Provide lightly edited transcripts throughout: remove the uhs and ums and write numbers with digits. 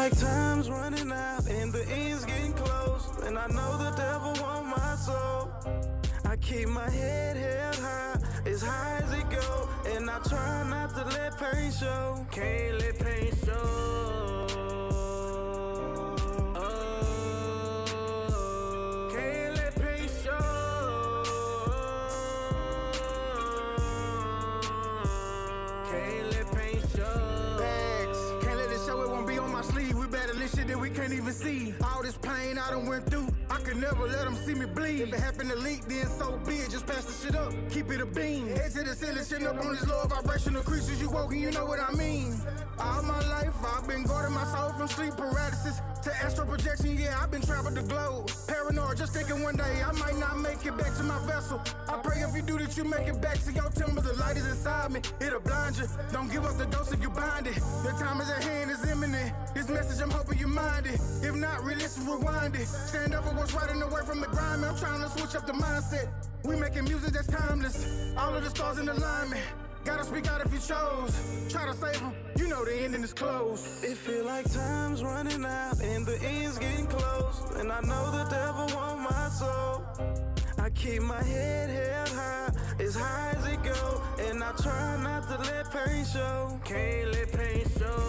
like time's running out and the end's getting close, and I know the devil want my soul. I keep my head held high as it go, and I try not to let pain show. Can't let pain show. Shit that we can't even see. All this pain I done went through, I could never let them see me bleed. If it happened to leak, then so be it. Just pass the shit up, keep it a beam. Head to the ceiling, sitting up on these low vibrational creatures. You woke and you know what I mean. All my life I've been guarding my soul from sleep paralysis to astral projection. Yeah, I've been traveled the globe. Paranoid, just thinking one day I might not make it back to my vessel. I pray if you do that you make it back to your temple. The light is inside me, it'll blind you. Don't give up the dose if you bind it. The time is at hand, is imminent. This message I'm hoping you mind it. If not, re-listen, rewind it. Stand up for what's right and away from the grind. I'm trying to switch up the mindset. We making music that's timeless. All of the stars in alignment. Gotta speak out if you chose. Try to save them, you know the ending is close. It feel like time's running out and the end's getting close, and I know the devil want my soul. I keep my head held high as it go, and I try not to let pain show. Can't let pain show.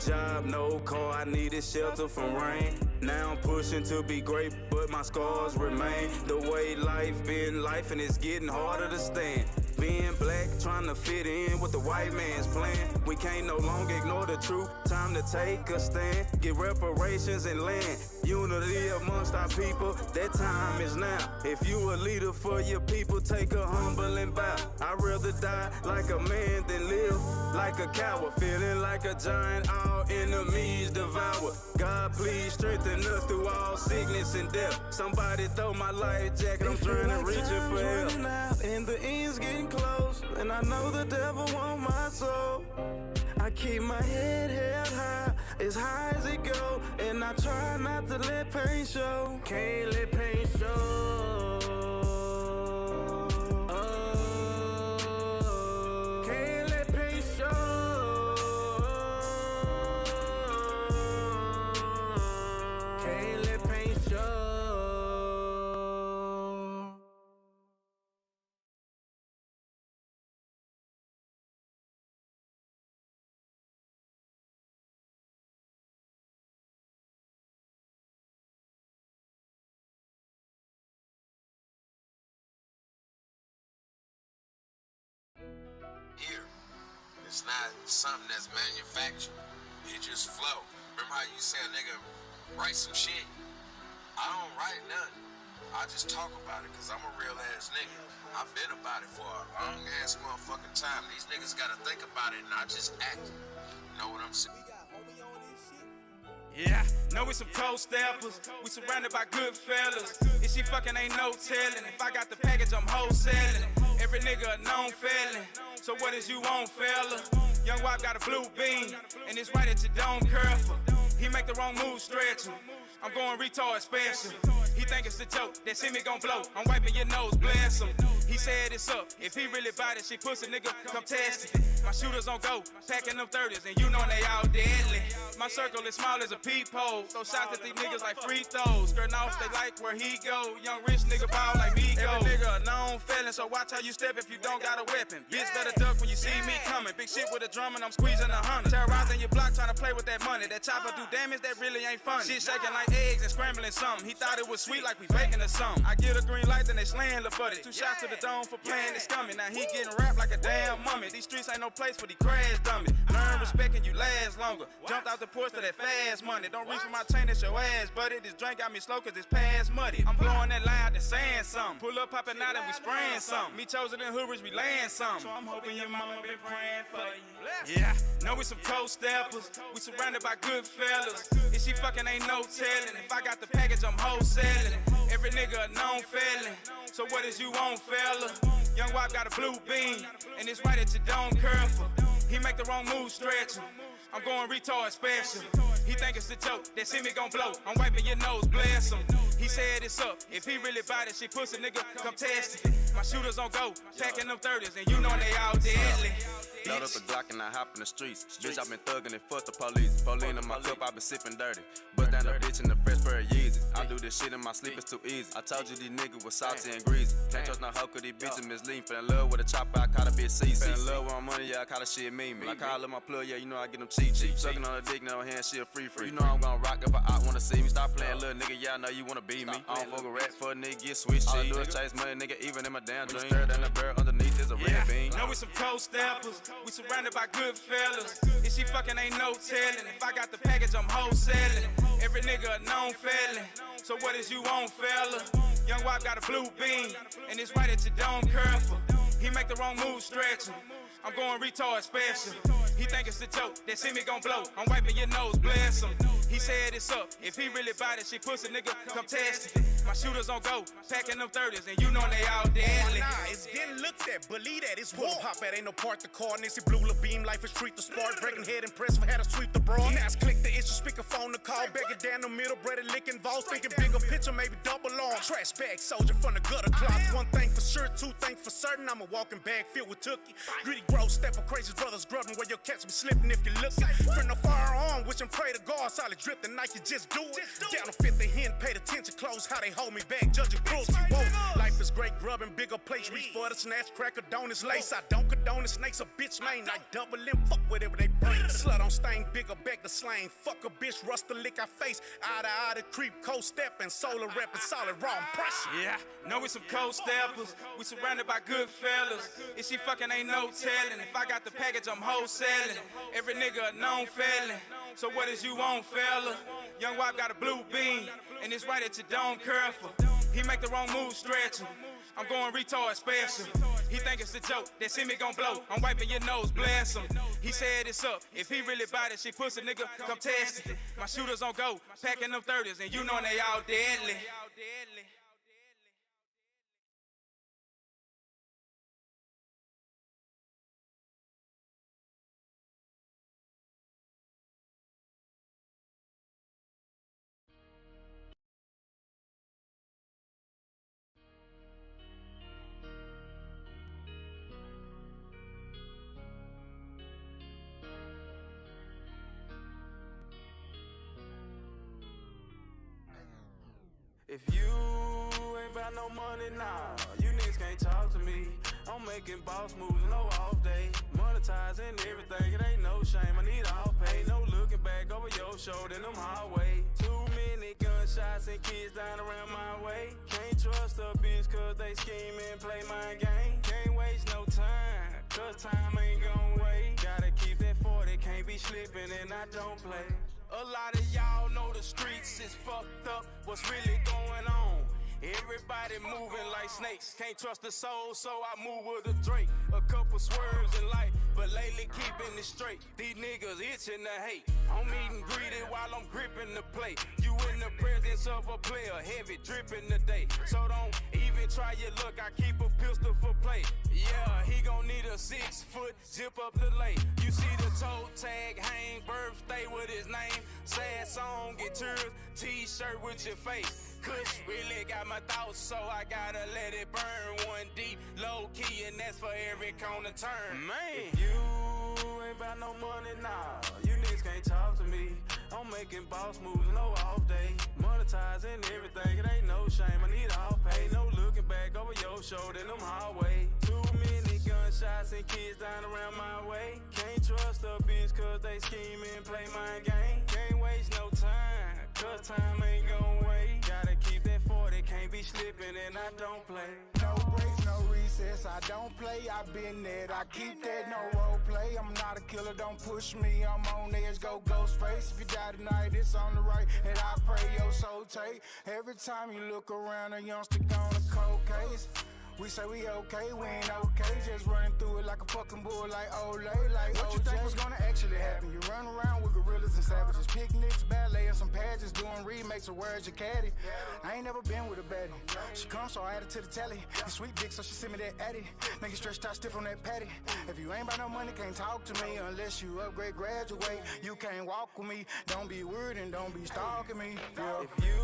Job, no car, I needed shelter from rain. Now I'm pushing to be great, but my scars remain. The way life been life, and it's getting harder to stand. Being black, trying to fit in with the white man's plan. We can't no longer ignore the truth. Time to take a stand, get reparations and land. Unity amongst our people, that time is now. If you a leader for your people, take a humbling bow. I'd rather die like a man than live like a coward. Feeling like a giant, all enemies devour. God, please strengthen us through all sickness and death. Somebody throw my life jacket, I'm trying to reach it for help. And the end's getting close, and I know the devil want my soul. I keep my head held high as it go, and I try not to let pain show. Can't let pain show. Can't let pain show. Can't let pain show. Here, it's not something that's manufactured. It just flow. Remember how you say a nigga write some shit? I don't write nothing. I just talk about it because I'm a real ass nigga. I've been about it for a long ass motherfucking time. These niggas gotta think about it and not just act. You know what I'm saying? Yeah, know we some cold steppers. We surrounded by good fellas. If she fucking ain't no telling. If I got the package, I'm wholesaling. Every nigga a known felon. So what is you on, fella? Young Wop got a blue beam, and it's right that you don't care for. He make the wrong move, stretch him. I'm going retard special. He think it's a joke, that see me gon' blow. I'm wiping your nose, bless him. He said it's up, if he really bout it, she pussy nigga, come test it. My shooters on go, packing them 30s, and you know they all deadly. My circle is small as a peephole. Throw shots at these niggas like free throws. Skirting off, they like where he go. Young rich nigga ball like me go. Every nigga a known felon, so watch how you step if you don't got a weapon. Bitch better duck when you see me coming. Big shit with a drum and I'm squeezing 100. Terrorizing your block, trying to play with that money. That chopper do damage, that really ain't funny. Shit shaking like eggs and scrambling something. He thought it was sweet like we baking or something. I get a green light, then they slaying the buddy. 2 shots to the dome for playing this stomach. Now he getting wrapped like a damn mummy. These streets ain't no place for these crash dummies. Learn respect and you last longer. Jumped out the porch to that fast money. Don't reach for my chain, it's your ass, buddy. This drink got me slow cause it's past muddy. I'm blowing that line out and saying something. Pull up, popping out and we spraying something. Me chosen in Hood Rich, we laying something. So I'm hoping your mama been praying for you. Yeah, know we some cold steppers. We surrounded by good fellas. If she fucking ain't no telling. If I got the package, I'm wholesaling. Every nigga a known felon. So what is you on, fella? Young Wop got a blue beam, and it's right that you don't care for. He make the wrong move, stretch him. I'm going retard special. He think it's a joke, that see me gon' blow. I'm wiping your nose, bless him. He said it's up, if he really bought it, she pussy nigga, come test it. My shooters on go, packing them 30s, and you know they all deadly. Load up a Glock and I hop in the streets. Bitch, I been thuggin' and fuck the police. Pauline in my cup, I been sippin' dirty. Bust down a bitch in the fresh pair of Yeezys. I do this shit in my sleep, it's too easy. I told you these niggas was salty and greasy. Can't trust no hoe, cause these bitches misleading. Fell in love with a chopper, I caught a bitch CC. Fell in love with my money, yeah, I caught a shit me. I call up my plug, yeah, you know I get them cheap. Suckin' on the dick, no hand, she a free. You know I'm gon' rock if I wanna see me. Stop playing, little nigga, yeah, I know you wanna be me. I don't fuck a rat for a nigga, get switched. All I do is chase money, nigga, even in my damn dream. Stir down the barrel, underneath is a red bean. Know we some cold steppers, we surrounded by good fellas. If she fucking ain't no telling. If I got the package, I'm wholesaling. Every nigga a known felon. So what is you on, fella? Young Wop got a blue beam, and it's right at your dome curve. He make the wrong move, stretch him. I'm going retard special. He think it's a joke, that see me gon' blow. I'm wiping your nose, bless him. He said it's up, if he really bought it, she pussy nigga, come test it. My shooters on go, packing them 30s, and you know they all deadly. Nah, it's getting looked at, believe that, it's war. Pop at ain't no part the car, Nancy Blue La Beam, life is street the spark, breaking head and press for had to sweep the broad. Now it's click the issue, speakerphone the call, beg it down the middle, bread and licking balls, thinking bigger picture, maybe double arm. Trash bag soldier from the gutter clock. One thing for sure, two things for certain, I'm a walking bag filled with tookie. Greedy gross, step of crazy brothers grubbing where your cats be slipping if you lookin'. From the firearm, which and pray to God, solid drip, the Nike just do it. Down to 50 hen, paid attention close, how they hold me back, judging cruelty. Whoa, life is great, grubbing bigger plates, reach for the snatch, cracker, donuts, lace. I don't condone the snakes, a bitch main, I double them, fuck whatever they bring. Slut on stain, bigger back the slang. Fuck a bitch, rust the lick I face. Eye to eye to creep, cold step and solar rep and solid raw pressure. Yeah, know we some cold steppers, we surrounded by good fellas. If she fucking ain't no telling. If I got the package, I'm wholesaling. Every nigga a known felon. So what is you on, fella? Young Wop got a blue beam, and it's right at your dome curve. He make the wrong move, stretch him. I'm going retard special. He think it's a joke, that see me gon' blow. I'm wiping your nose, bless him. He said it's up, if he really bought it, she pussy nigga, come test it. My shooters on go, packing them 30s, and you know they all deadly. If you ain't about no money now, you niggas can't talk to me. I'm making boss moves, no off day. Monetizing everything, it ain't no shame. I need all pay, no looking back over your shoulder in them highway. Too many gunshots and kids dying around my way. Can't trust a bitch cause they scheme and play my game. Can't waste no time, cause time ain't gon' wait. Gotta keep that 40, can't be slipping and I don't play. A lot of y'all know the streets is fucked up, what's really going on? Everybody moving like snakes, can't trust the soul, so I move with a Drake. A couple swerves in life, but lately keeping it straight. These niggas itching to hate, I'm eating greedy while I'm gripping the plate. You in the presence of a player, heavy dripping today. So don't even try your luck, I keep a pistol for play. Yeah, he gon' need a 6-foot zip up the lake. You see the toe tag hang, birthday with his name. Sad song, get yours, t-shirt with your face. Kush really got my thoughts, so I gotta let it burn. One deep, low key, and that's for every corner turn. Man, if you ain't about no money now, you niggas can't talk to me. I'm making boss moves, no off day. Monetizing everything, it ain't no shame. I need all pay, no looking back over your shoulder in them highway. Too many gunshots and kids dying around my way. Can't trust a bitch cause they scheme and play my game. Can't waste no time, cause time ain't gon' wait. Gotta keep that 40, can't be slipping and I don't play. No breaks, no recess, I don't play, I been there, I keep that, no role play. I'm not a killer, don't push me, I'm on edge, go ghost face. If you die tonight, it's on the right, and I pray your soul take. Every time you look around, a youngster gone a cold case. We say we okay, we ain't okay. Just running through it like a fucking bull, like Olay, like what you think was gonna actually happen? You run around with gorillas and savages, picnics, ballet, and some pageants, doing remakes of Words Your Caddy. I ain't never been with a baddie. She comes, so I add it to the telly. You sweet dick, so she send me that addy. Make it stretched out stiff on that patty. If you ain't about no money, can't talk to me unless you upgrade, graduate. You can't walk with me. Don't be weird and don't be stalking me. Yeah. If you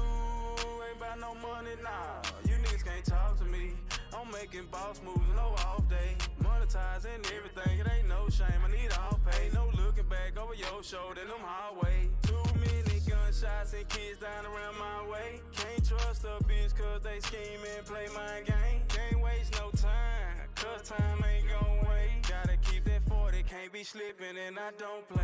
ain't about no money, nah, you niggas can't talk to me. I'm making boss moves, no off day. Monetizing everything, it ain't no shame. I need all pay, no looking back over your shoulder in them hallway. Too many gunshots and kids dying around my way. Can't trust a bitch cause they scheme and play my game. Can't waste no time, cause time ain't gon' wait. Gotta keep that 40, can't be slipping and I don't play.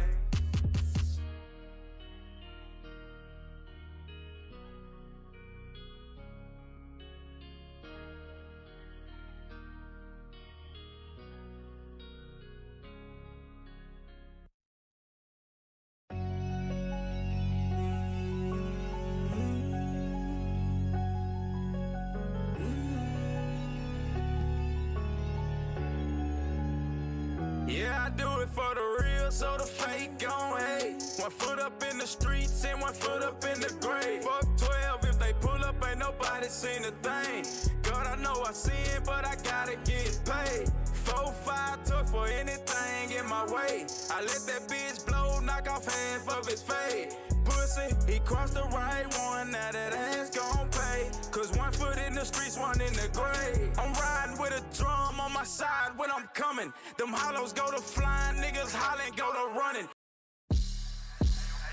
Yeah, I do it for the real, so the fake gon' hate. 1 foot up in the streets and 1 foot up in the grave. Fuck 12, if they pull up, ain't nobody seen a thing. God, I know I sin, but I gotta get paid. 4, 5 took for anything in my way. I let that bitch blow, knock off half of his fade. Pussy, he crossed the right one, now that ass gon' pay. Cause 1 foot in the streets, 1 in the grave. I'm riding with a drum on my side when I'm coming. Them hollows go to flying, niggas hollering, go to running.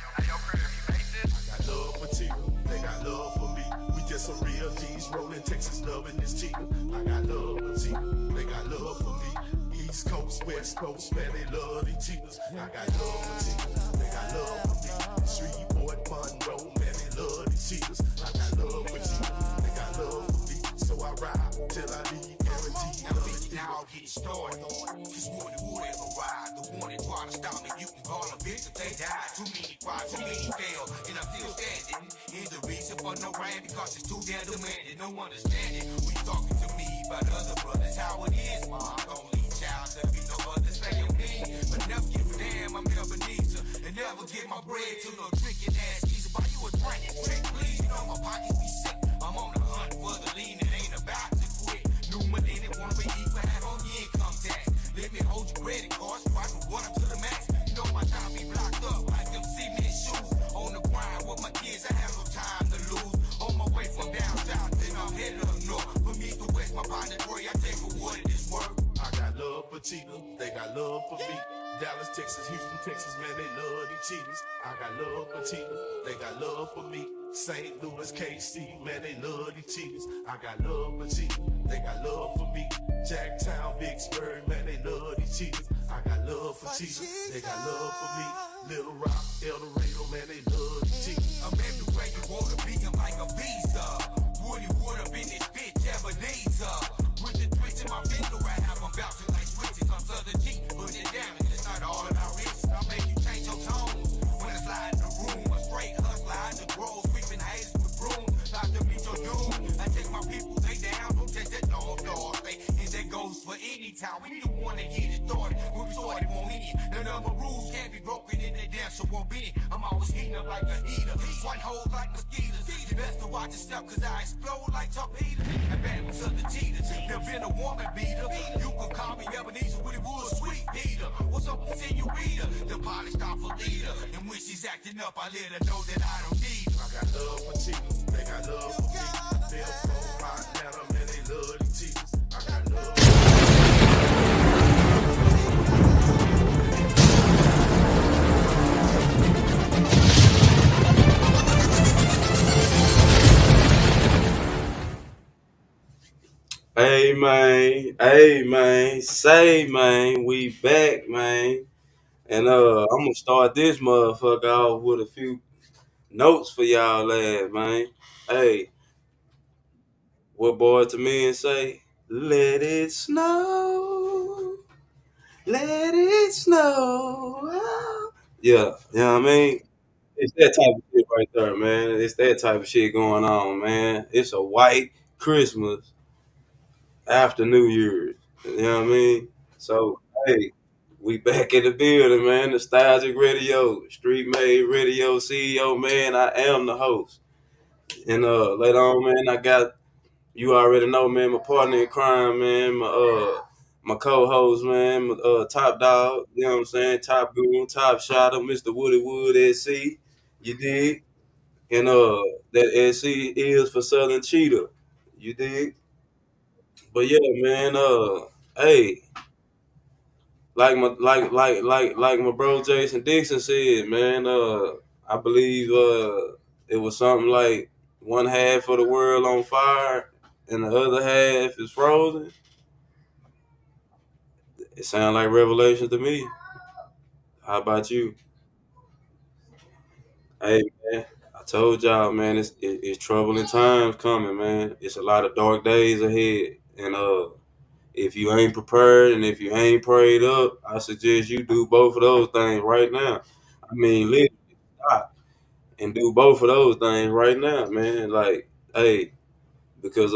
I got love for Tina, they got love for me. We just some real G's rolling Texas, loving this Tina. I got love for Tina, they got love for me. East Coast, West Coast, man, they love these Tinas. I got love for Tina, they got love for me. Streetmade, Monroe, man, they love these Tinas. I got love for Tina, they got love for me. So I ride till I leave, guaranteed. Now bitch, now I'll get started. Cause who ever ride? The one that try to stop me, you can call a bitch if they die. Too many cried, too many fail, and I'm still standing. Here's the reason for no rain, because it's too damn demanding. No understanding. We talking to me about other brothers, how it is, mom. Only child, there be no other say on me. But never give a damn, I'm Ebenezer. And never get my bread to no drinking ass geezer. Buy you a drink, trick please, you know my pockets be sick. I'm on the hunt for the lean, it ain't about to quit. New money, they wanna be equal, have on your income tax. Let me hold your credit cards, so I can run up to the max. You know my time be blocked up like them cement shoes. On the grind with my kids, I have no time to lose. On my way from down south, then I'm headed up north. For me to west, my partner Troy, I take for what it is worth. I got love for Tina, they got love for me. Dallas, Texas, Houston, Texas, man, they love these cheaters. I got love for Tina, they got love for me. St. Louis, KC, man, they love these cheaters. I got love for Tina, they got love for me. Jacktown, Vicksburg, man, they love these cheaters. I got love for Tina, they got love for me. Little Rock, El Dorado, man, they love these cheaters. I'm everywhere you wanna be, I'm like a visa. Woody wood up in this bitch, Ebenezer. With the twitch in my finger, I have them bouncing like switches. I'm Southern G, put it down, and it's not all about riches. I'll make you change your tone. When I slide in the room, a straight hustler out the grove, sweeping haters with broom. Like to meet your doom. I take my people, they down, don't take that long dog. And that goes for any time. We the one that get it started. When we started, won't end. None of my rules can't be broken in the dance, so won't be. I'm always heating up like a heater. White holes like mosquitoes. Best to watch yourself, cause I explode like torpedoes. And bad with other cheaters. Never been a woman beater. You can call me Ebenezer with a wood sweet Peter. What's up, senorita? The polished off a leader. And when she's acting up, I let her know that I don't need her. I got love for Tina, they got love for me. They'll phone my Atlanta, man, they love these cheaters. I got love. Hey man, say man, we back man, and I'm gonna start this motherfucker off with a few notes for y'all lads, man. Hey, what boy to me and say, let it snow, let it snow. Ah. Yeah, you know what I mean? It's that type of shit right there, man. It's that type of shit going on, man. It's a white Christmas. after New Year's. You know what I mean? So hey, we back in the building, man. Nostalgic Radio, Streetmade Radio CEO, man. I am the host. And later on, man, I got you already know, man, my partner in crime, man, my co-host, man, top dog, you know what I'm saying? Top goon, top shotter, Mr. Woody Wood SC. You dig? And that SC is for Southern Cheetah. You dig? But yeah, man, hey, like my bro Jason Dixon said, man, I believe it was something like one half of the world on fire and the other half is frozen. It sounds like Revelation to me. How about you? Hey man, I told y'all, man, it's troubling times coming, man. It's a lot of dark days ahead, and if you ain't prepared and if you ain't prayed up, I suggest you do both of those things right now. I mean, literally stop and do both of those things right now, man. Like, hey, because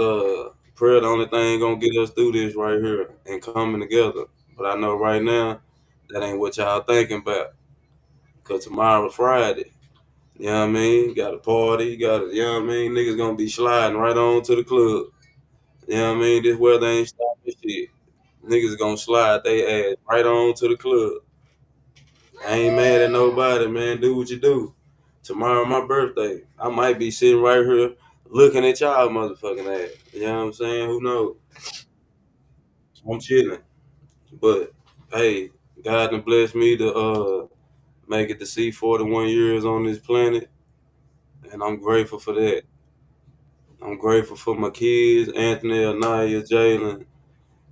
prayer the only thing gonna get us through this right here and coming together. But I know right now that ain't what y'all thinking about. Cause tomorrow Friday. You know what I mean? Got a party, you know what I mean? Niggas gonna be sliding right on to the club. You know what I mean? This weather ain't stopping shit. Niggas gonna slide they ass right on to the club. I ain't mad at nobody, man. Do what you do. Tomorrow my birthday. I might be sitting right here looking at y'all motherfucking ass. You know what I'm saying? Who knows? I'm chilling. But hey, God done blessed me to make it to see 41 years on this planet. And I'm grateful for that. I'm grateful for my kids, Anthony, Anaya, Jalen,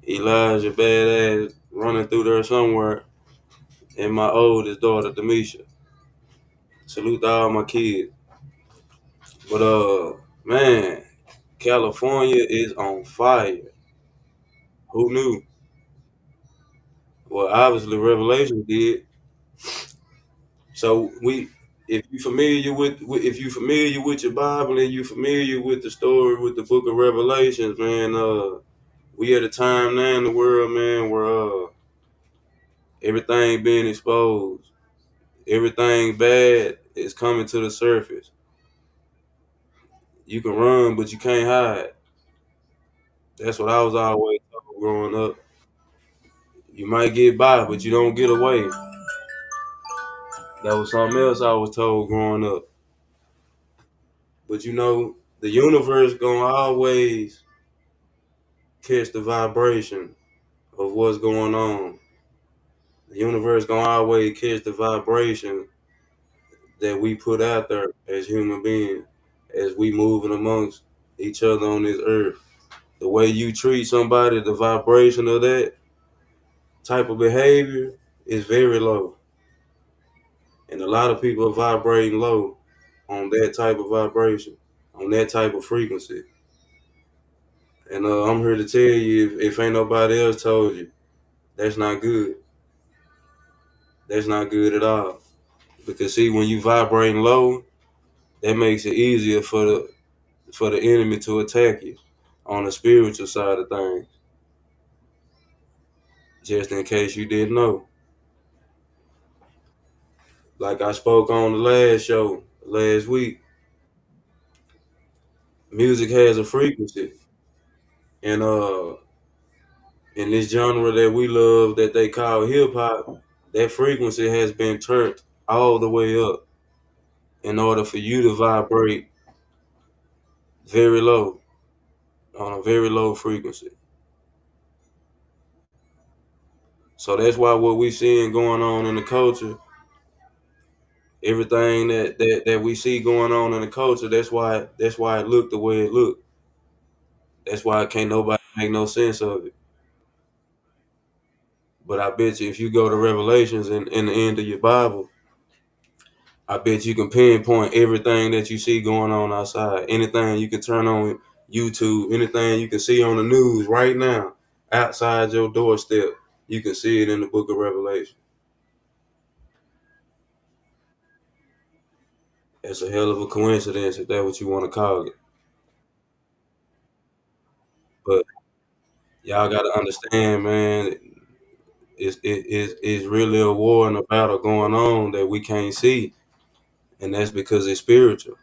Elijah, badass, running through there somewhere, and my oldest daughter, Demisha. Salute to all my kids. But man, California is on fire. Who knew? Well, obviously Revelation did. So if you familiar with your Bible and you familiar with the story with the Book of Revelations, man, we at a time now in the world, man, where everything being exposed. Everything bad is coming to the surface. You can run, but you can't hide. That's what I was always told growing up. You might get by, but you don't get away. That was something else I was told growing up. But you know, the universe gonna always catch the vibration of what's going on. The universe gonna always catch the vibration that we put out there as human beings, as we moving amongst each other on this earth. The way you treat somebody, the vibration of that type of behavior is very low. And a lot of people are vibrating low on that type of vibration, on that type of frequency. And I'm here to tell you, if ain't nobody else told you, that's not good. That's not good at all. Because see, when you vibrating low, that makes it easier for the enemy to attack you on the spiritual side of things. Just in case you didn't know. Like I spoke on the last show last week, music has a frequency. And in this genre that we love that they call hip hop, that frequency has been turned all the way up in order for you to vibrate very low on a very low frequency. So that's why what we seeing going on in the culture, everything that we see going on in the culture, that's why it looked the way it looked. That's why can't nobody make no sense of it. But I bet you if you go to Revelations in the end of your Bible, I bet you can pinpoint everything that you see going on outside. Anything you can turn on YouTube, anything you can see on the news right now, outside your doorstep, you can see it in the book of Revelation. It's a hell of a coincidence if that's what you want to call it. But Y'all gotta understand, man. It's really a war and a battle going on that we can't see, and that's because it's spiritual.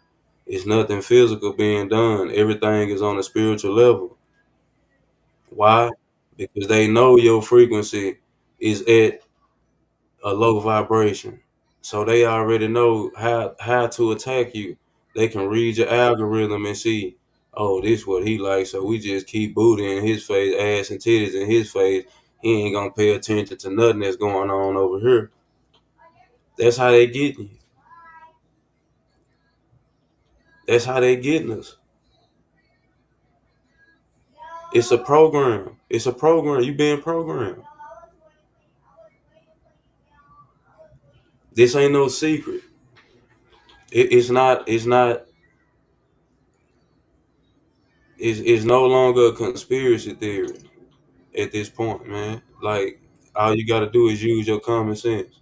It's nothing physical being done. Everything is on a spiritual level. Why? Because they know your frequency is at a low vibration. So they already know how to attack you. They can read your algorithm and see, oh, this what he likes. So we just keep booty in his face, ass and titties in his face. He ain't gonna pay attention to nothing that's going on over here. That's how they getting you. That's how they getting us. It's a program. It's a program. You being programmed. This ain't no secret. It's not. It's not. It's no longer a conspiracy theory at this point, man. Like all you got to do is use your common sense.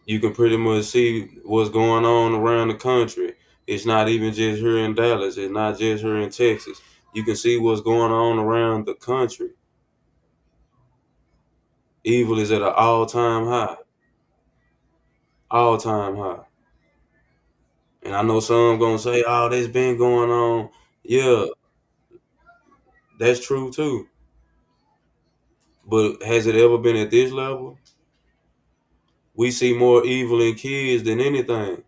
You can pretty much see what's going on around the country. It's not even just here in Dallas. It's not just here in Texas. You can see what's going on around the country. Evil is at an all-time high. All-time high. And I know some gonna say, "Oh, that's been going on." Yeah, that's true too. But has it ever been at this level? We see more evil in kids than anything.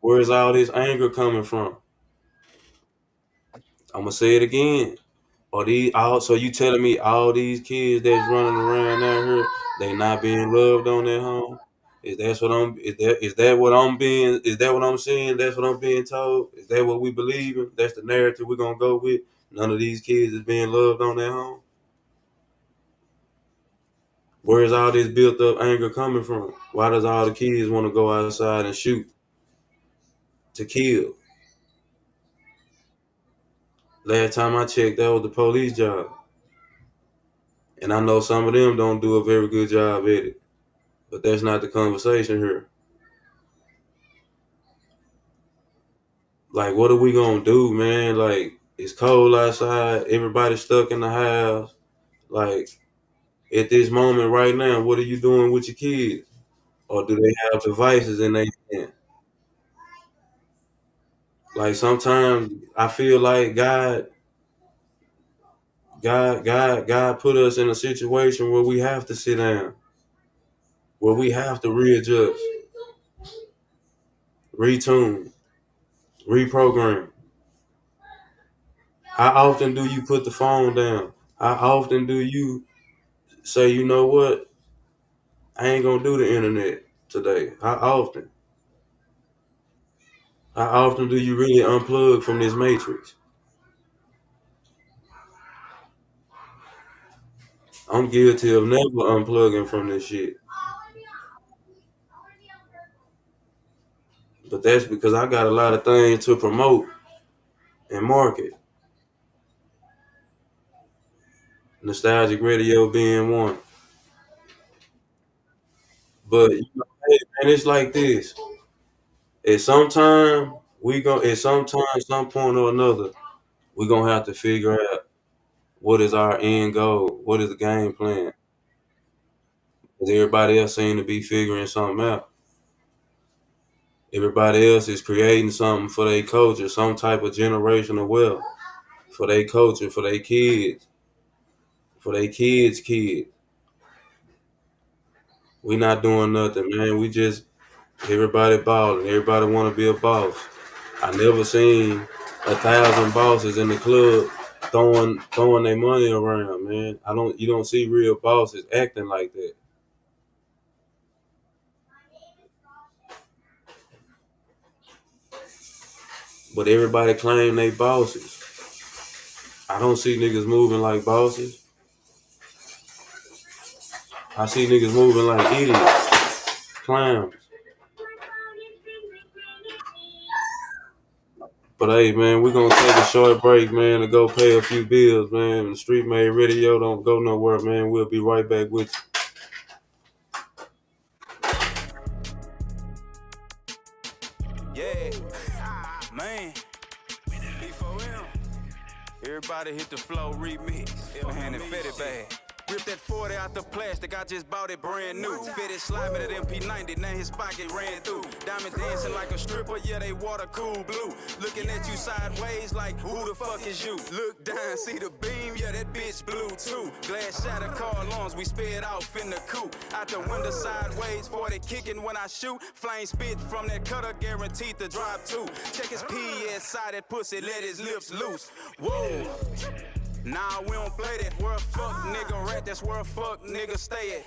Where's all this anger coming from? I'm gonna say it again. Are these all? So you telling me all these kids that's running around out here, they not being loved on their home? Is what I'm? Is that what I'm being? Is that what I'm saying? That's what I'm being told. Is that what we believe in? That's the narrative we're gonna go with. None of these kids is being loved on their home. Where is all this built up anger coming from? Why does all the kids want to go outside and shoot to kill? Last time I checked, that was the police job. And I know some of them don't do a very good job at it. But that's not the conversation here. Like, what are we gonna do, man? Like, it's cold outside, everybody's stuck in the house. Like, at this moment right now, what are you doing with your kids? Or do they have devices in their hand? Like sometimes I feel like God put us in a situation where we have to sit down, where we have to readjust, retune, reprogram. How often do you put the phone down? How often do you say, you know what? I ain't gonna do the internet today. How often? How often do you really unplug from this matrix? I'm guilty of never unplugging from this shit. But that's because I got a lot of things to promote and market. Nostalgic radio being one. But you know, hey, man, it's like this. At some time, some point or another, we're gonna have to figure out what is our end goal, what is the game plan. Because everybody else seem to be figuring something out. Everybody else is creating something for their culture, some type of generational wealth for their culture, for their kids' kids. We not doing nothing, man. We just everybody balling. Everybody want to be a boss. I never seen 1,000 bosses in the club throwing their money around, man. You don't see real bosses acting like that. But everybody claim they bosses. I don't see niggas moving like bosses. I see niggas moving like idiots, clowns. But hey, man, we're gonna take a short break, man, to go pay a few bills, man. The Streetmade Radio don't go nowhere, man. We'll be right back with you. Yeah, man. Everybody hit the flow remix. Man, and Fetty bag. Rip that 40 out the plastic, I just bought it brand new. Fitted slime at MP90, now his pocket ran through. Diamond dancing like a stripper, yeah, they water cool blue. Looking at you sideways like, who the fuck is you? Look down, see the beam, yeah, that bitch blue too. Glass shatter car alarms, we sped off in the coupe. Out the window sideways, 40 kicking when I shoot. Flame spit from that cutter, guaranteed to drop too. Check his PS side, that pussy, let his lips loose. Whoa. Nah, we don't play that. Where a fuck nigga rat, that's where a fuck nigga stay at.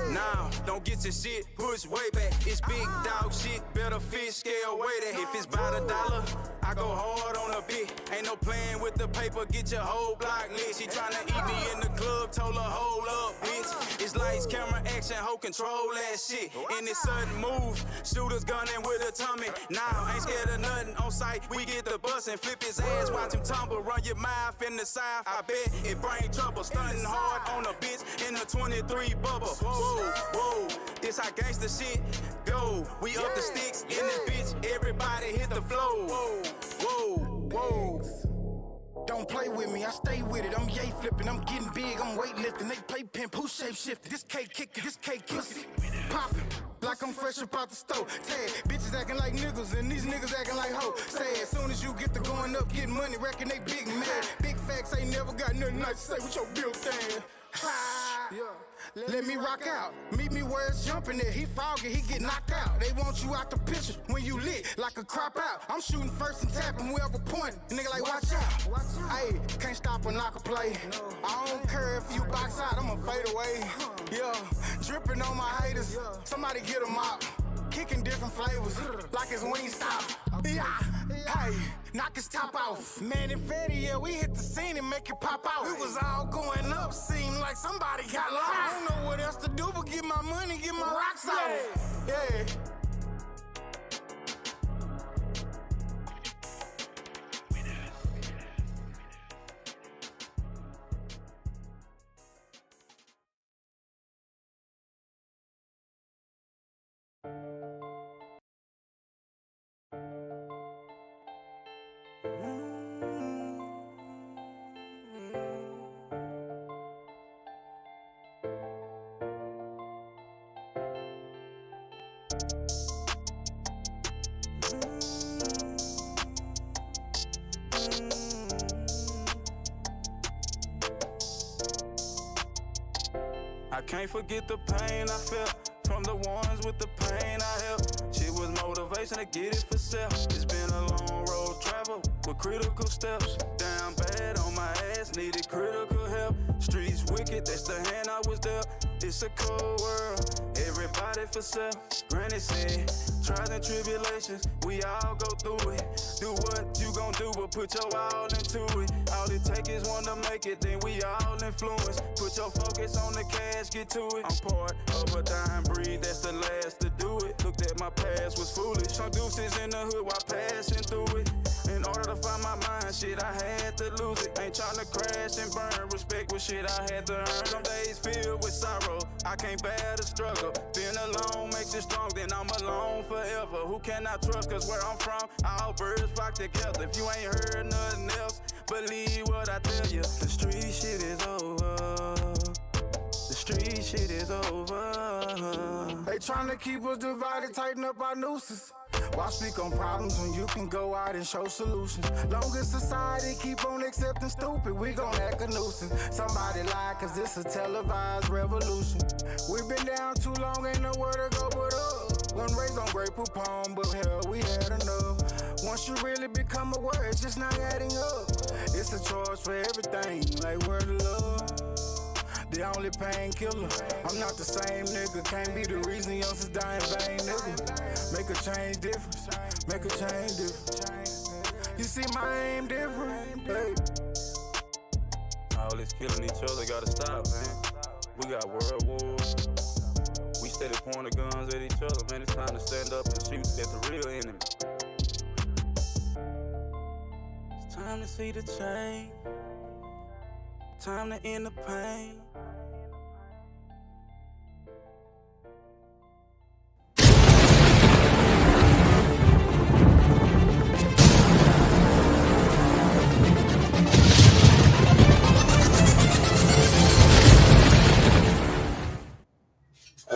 Nah, don't get your shit pushed way back. It's big dog shit, better fish scale way that. If it's about $1, I go hard on a bit. Ain't no playing with the paper, get your whole block lit. She tryna eat me in the club, told her hold up, bitch. It's lights, camera, action, hoe control that shit. In this sudden move, shooters gunning with a tummy. Nah, ain't scared of nothing on sight. We get the bus and flip his ass, watch him tumble. Run your mouth in the south, I bet it bring trouble. Stunting hard on a bitch in the 23 bubble. Whoa, whoa, this how gangsta shit go. We up the sticks in this bitch, everybody hit the flow. Whoa, whoa. Don't play with me, I stay with it. I'm yay flipping, I'm getting big, I'm weightlifting. They play pimp, who shape shifting? This cake kicking, this cake kissing. Poppin', like I'm fresh up out the stove. Tag, bitches acting like niggas, and these niggas acting like hoes. Say, as soon as you get to going up, getting money, reckon they big mad. Big facts ain't never got nothing nice to say with your built thing. Yeah. Let me rock out. Meet me where it's jumping at. He foggy, he get knocked out. They want you out the picture when you lit like a crop out. I'm shooting first and tapping wherever point. Nigga like watch out. Hey, can't stop when I can play. I don't care if you box out, I'ma fade away. Yeah, dripping on my haters. Somebody get them out. Kicking different flavors, like his wing stop. Yeah, hey, knock his top off. Man and Fetty, yeah, we hit the scene and make it pop out. We was all going up, seemed like somebody got lost. I don't know what else to do but get my money, get my rocks off. Yeah. I can't forget the pain I felt from the ones with the pain I helped. Shit was motivation to get it for self. It's been a long road travel with critical steps. Down bad on my ass, needed critical help. Streets wicked, that's the hand I was dealt. It's a cold world, everybody for self. Granny said, trials and tribulations, we all go through it. Do what you gon' do, but put your all into it. All it take is one to make it, then we all influence. Put your focus on the cash, get to it. I'm part of a dying breed, that's the last to do it. Looked at my past, was foolish. Some deuces in the hood while passing through it. In order to find my mind, shit, I had to lose it. Ain't tryna crash and burn, respect was shit I had to earn. Some days filled with sorrow, I can't bear the struggle. Being alone makes it strong, then I'm alone forever. Who can I trust, cause where I'm from, all birds flock together. If you ain't heard nothing else, believe what I tell you. The street shit is over. The street shit is over. They tryna keep us divided, tighten up our nooses. Why speak on problems when you can go out and show solutions? Long as society keep on accepting stupid, we gon' act a nuisance. Somebody lie, cause this a televised revolution. We been down too long, ain't nowhere to go but up. Wasn't raised on Great Poupon, but hell, we had enough. Once you really become aware, it's just not adding up. It's a choice for everything, like word of love. The only painkiller. I'm not the same nigga. Can't be the reason youngsters die in vain, nigga. Make a change difference. Make a change difference. You see my aim different. Hey. All this killing each other gotta stop, man. We got world wars. We steady pointing guns at each other, man. It's time to stand up and shoot at the real enemy. It's time to see the change. Time to end the pain.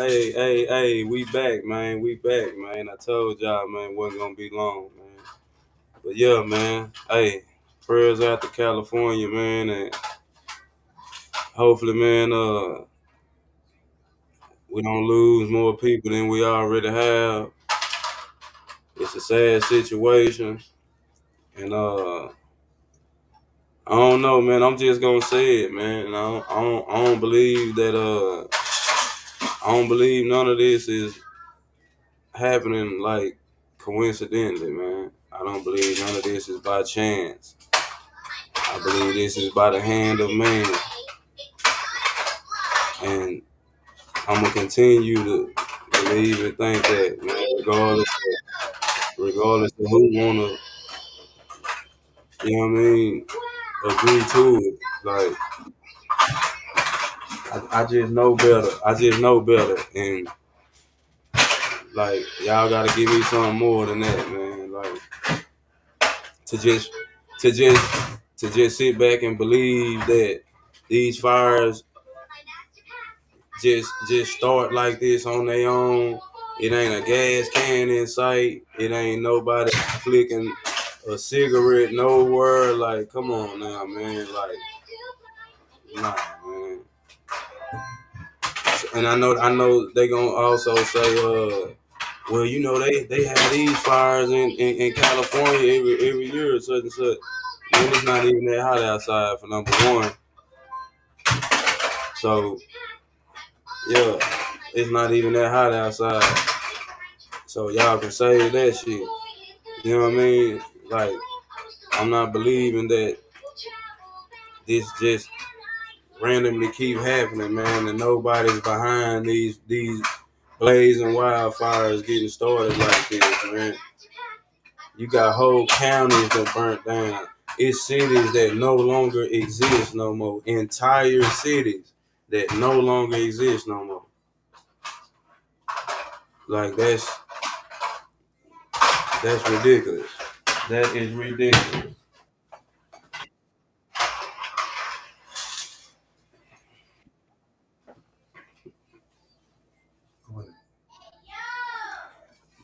Hey, we back, man. We back, man. I told y'all, man, it wasn't gonna be long, man. But yeah, man. Hey, prayers out to California, man, and hopefully, man, we don't lose more people than we already have. It's a sad situation, and I don't know, man. I'm just gonna say it, man. And I don't believe that. I don't believe none of this is happening like coincidentally, man. I don't believe none of this is by chance. I believe this is by the hand of man, and I'm gonna continue to believe and think that, man, regardless of who wanna, you know what I mean, agree to it. Like I just know better. I just know better, and like y'all gotta give me something more than that, man. Like to just to just to just sit back and believe that these fires just start like this on their own. It ain't a gas can in sight. It ain't nobody flicking a cigarette nowhere. Like, come on now, man. Like, nah, man. And I know they gonna also say, well, you know, they have these fires in California every year or such and such. Man, it's not even that hot outside for number one. So yeah, it's not even that hot outside. So y'all can say that shit. You know what I mean? Like, I'm not believing that this just randomly keep happening, man, and nobody's behind these blazing wildfires getting started like this, man. You got whole counties that burnt down. It's cities that no longer exist no more. Entire cities that no longer exist no more. Like that's ridiculous. That is ridiculous.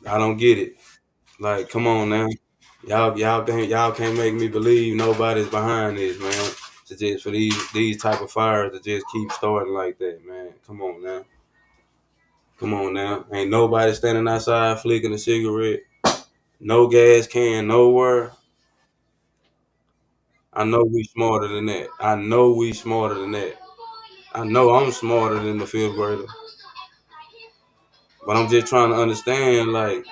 I don't get it. Like, come on now. Y'all can't make me believe nobody's behind this, man. To just for these type of fires to just keep starting like that, man. Come on now. Come on now. Ain't nobody standing outside flicking a cigarette. No gas can nowhere. I know we smarter than that. I know we smarter than that. I know I'm smarter than the fifth grader. But I'm just trying to understand, like,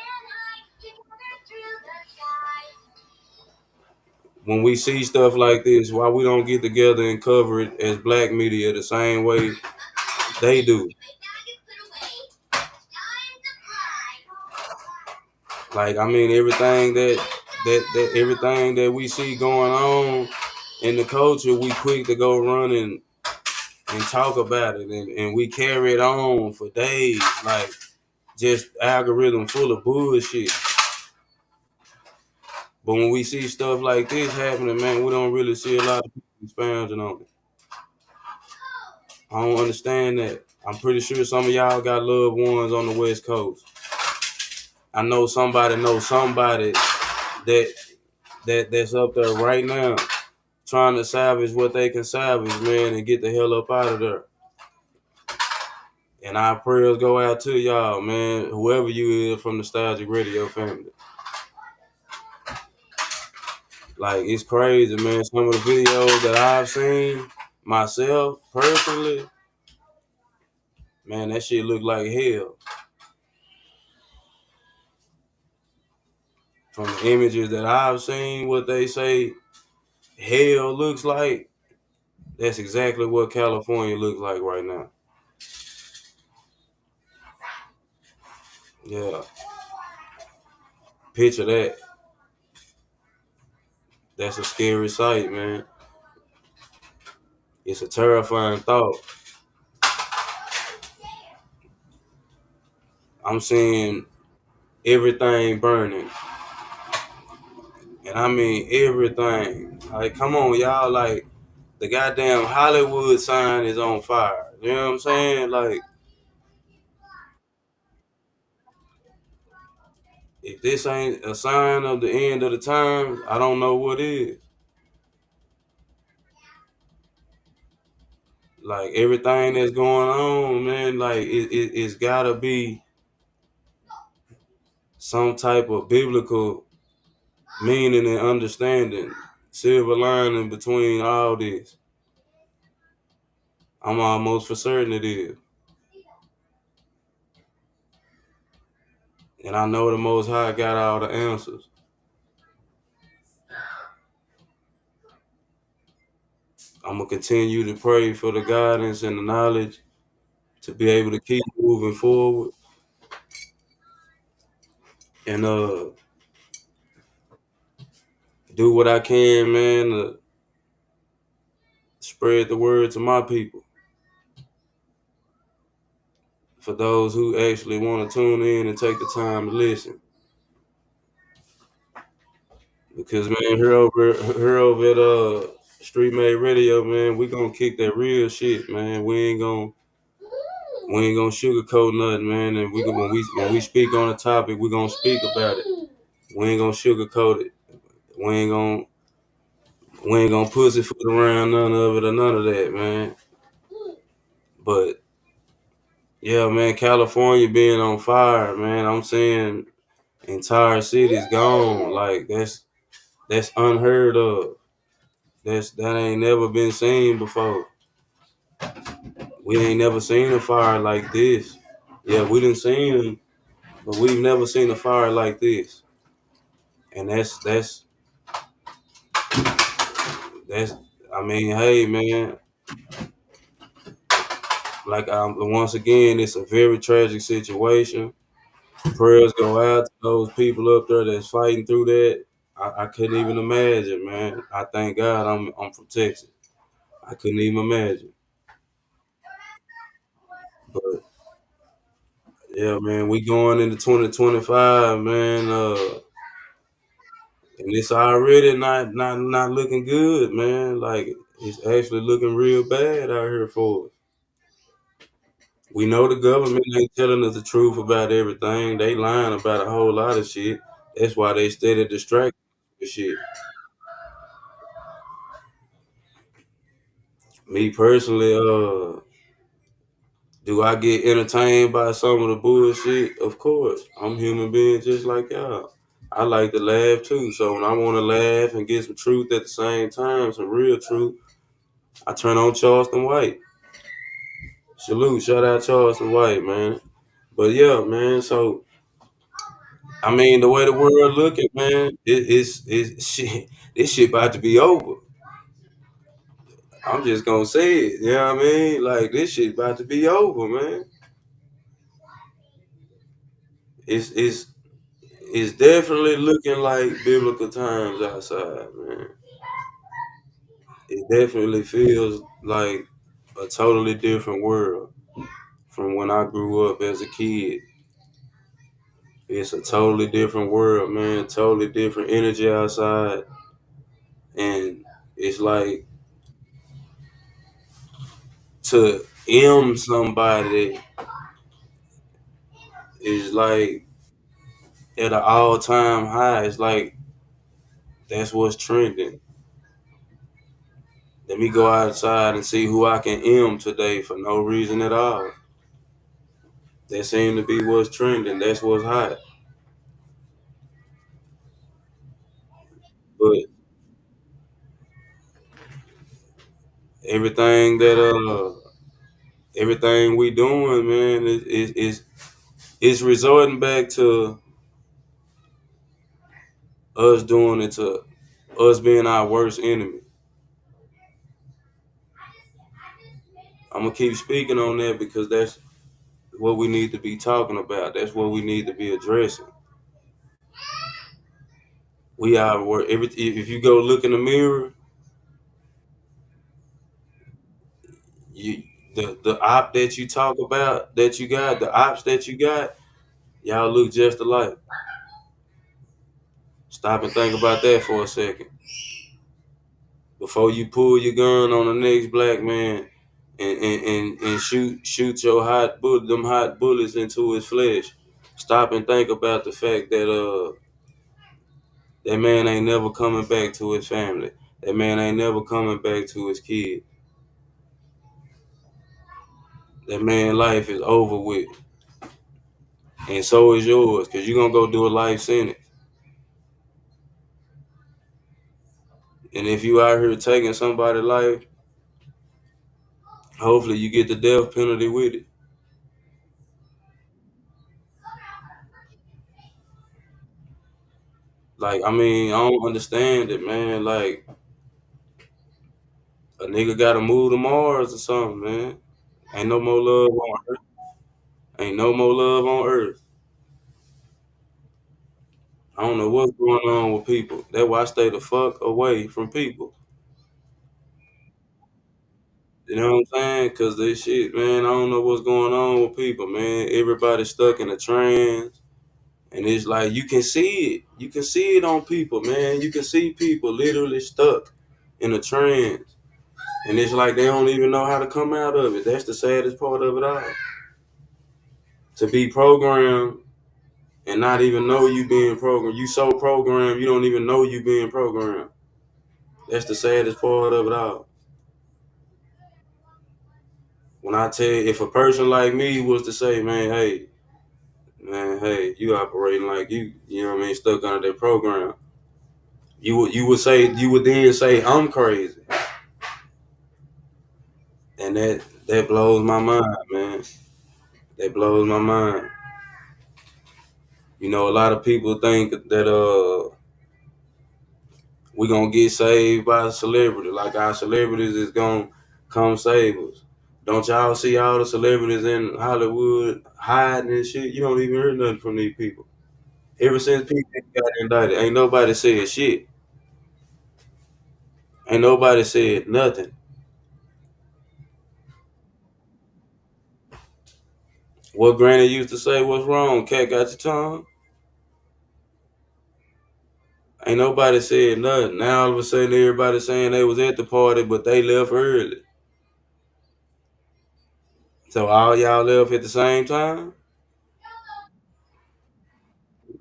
when we see stuff like this, why we don't get together and cover it as black media the same way they do. Like, I mean, everything that we see going on in the culture, we quick to go run and talk about it, and we carry it on for days, like just algorithm full of bullshit. But when we see stuff like this happening, man, we don't really see a lot of people expounding on it. I don't understand that. I'm pretty sure some of y'all got loved ones on the West Coast. I know somebody that's up there right now trying to salvage what they can salvage, man, and get the hell up out of there. And our prayers go out to y'all, man, whoever you is from Nostalgic Radio family. Like, it's crazy, man. Some of the videos that I've seen myself personally, man, that shit look like hell. From the images that I've seen, what they say hell looks like, that's exactly what California looks like right now. Yeah. Picture that. That's a scary sight, man. It's a terrifying thought. I'm seeing everything burning. And I mean everything. Like, come on, y'all. Like, the goddamn Hollywood sign is on fire. You know what I'm saying? Like, If this ain't a sign of the end of the times, I don't know what is. Like everything that's going on, man, like it's gotta be some type of biblical meaning and understanding, silver lining between all this. I'm almost for certain it is. And I know the Most High got all the answers. I'm gonna continue to pray for the guidance and the knowledge to be able to keep moving forward and do what I can, man, to spread the word to my people. For those who actually want to tune in and take the time to listen. Because man, here over at Streetmade Radio, man, we gonna kick that real shit, man. We ain't gonna sugarcoat nothing, man. And when we speak on a topic, we gonna speak about it. We ain't gonna sugarcoat it. We ain't gonna pussyfoot around none of it or none of that, man. But yeah, man, California being on fire, man. I'm saying entire city's gone. Like that's unheard of. That ain't never been seen before. We ain't never seen a fire like this. Yeah, we done seen them, but we've never seen a fire like this. And that's. I mean, hey, man. Like once again, it's a very tragic situation. Prayers go out to those people up there that's fighting through that. I couldn't even imagine, man. I thank God I'm from Texas. I couldn't even imagine. But yeah, man, we going into 2025, man. And it's already not looking good, man. Like it's actually looking real bad out here for us. We know the government ain't telling us the truth about everything. They lying about a whole lot of shit. That's why they steady distracted with shit. Me personally, do I get entertained by some of the bullshit? Of course. I'm a human being just like y'all. I like to laugh too. So when I want to laugh and get some truth at the same time, some real truth, I turn on Charleston White. Salute, shout out Charleston White, man. But yeah, man. So I mean, the way the world looking, man, it's shit. This shit about to be over. I'm just gonna say it. You know what I mean? Like this shit about to be over, man. It's it's it's definitely looking like biblical times outside, man. It definitely feels like a totally different world from when I grew up as a kid. It's a totally different world, man. Totally different energy outside. And it's like to somebody is like at an all time high. It's like that's what's trending. Let me go outside and see who I can today for no reason at all. That seemed to be what's trending. That's what's hot. But everything that everything we doing, man, is resorting back to us doing it to us being our worst enemy. I'm gonna keep speaking on that because that's what we need to be talking about. That's what we need to be addressing. We are where if you go look in the mirror, you the op that you talk about that you got, the ops that you got, y'all look just alike. Stop and think about that for a second. Before you pull your gun on the next black man and shoot your them hot bullets into his flesh. stop and think about the fact that that man ain't never coming back to his family. That man ain't never coming back to his kids. That man life is over with. And so is yours, because you're gonna go do a life sentence. And if you out here taking somebody's life, hopefully you get the death penalty with it. Like, I mean, I don't understand it, man. Like, a nigga gotta move to Mars or something, man. Ain't no more love on Earth. Ain't no more love on Earth. I don't know what's going on with people. That's why I stay the fuck away from people. You know what I'm saying? Cause this shit, man, I don't know what's going on with people, man. Everybody's stuck in a trance. And it's like you can see it. You can see it on people, man. You can see people literally stuck in a trance. And it's like they don't even know how to come out of it. That's the saddest part of it all. To be programmed and not even know you being programmed. You so programmed, you don't even know you being programmed. That's the saddest part of it all. When I tell you, if a person like me was to say, man, hey, you operating like you know what I mean, stuck under that program, you would then say I'm crazy, and that blows my mind, man. That blows my mind. You know, a lot of people think that we gonna get saved by a celebrity, like our celebrities is gonna come save us. Don't y'all see all the celebrities in Hollywood hiding and shit? You don't even hear nothing from these people. Ever since people got indicted, ain't nobody said shit. Ain't nobody said nothing. What Granny used to say, what's wrong? Cat got your tongue? Ain't nobody said nothing. Now all of a sudden everybody saying they was at the party, but they left early. So all y'all left at the same time?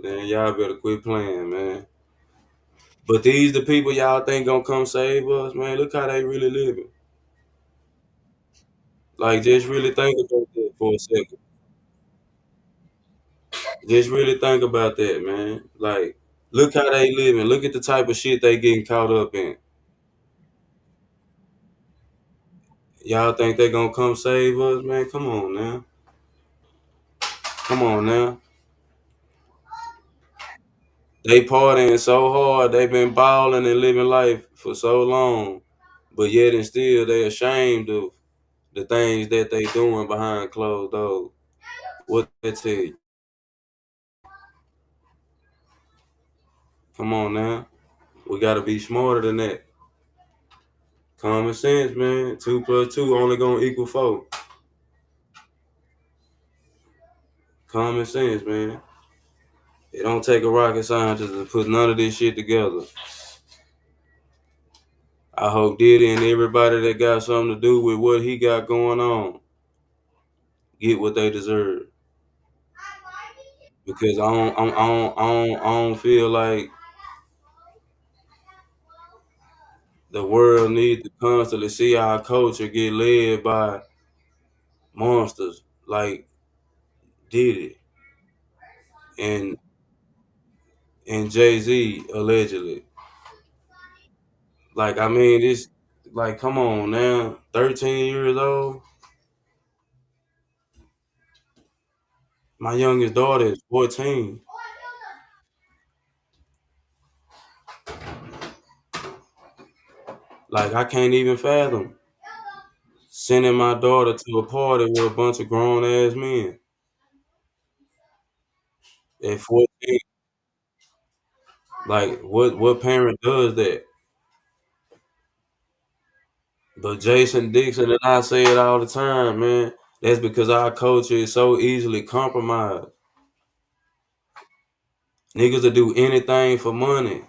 Then y'all better quit playing, man. But these the people y'all think gonna come save us, man. Look how they really living. Like, just really think about that for a second. Just really think about that, man. Like, look how they living. Look at the type of shit they getting caught up in. Y'all think they gonna come save us, man? Come on now. Come on now. They partying so hard. They been balling and living life for so long, but yet and still they ashamed of the things that they doing behind closed doors. What they tell you? Come on now. We gotta be smarter than that. Common sense, man. 2 plus 2 only gonna equal 4. Common sense, man. It don't take a rocket scientist to put none of this shit together. I hope Diddy and everybody that got something to do with what he got going on get what they deserve. Because I don't feel like the world needs to constantly see our culture get led by monsters like Diddy and Jay-Z allegedly. Like, I mean, this, like, come on now. 13 years old. My youngest daughter is 14. Like, I can't even fathom sending my daughter to a party with a bunch of grown ass men at 14. Like, what parent does that? But Jason Dixon and I say it all the time, man. That's because our culture is so easily compromised. Niggas will do anything for money.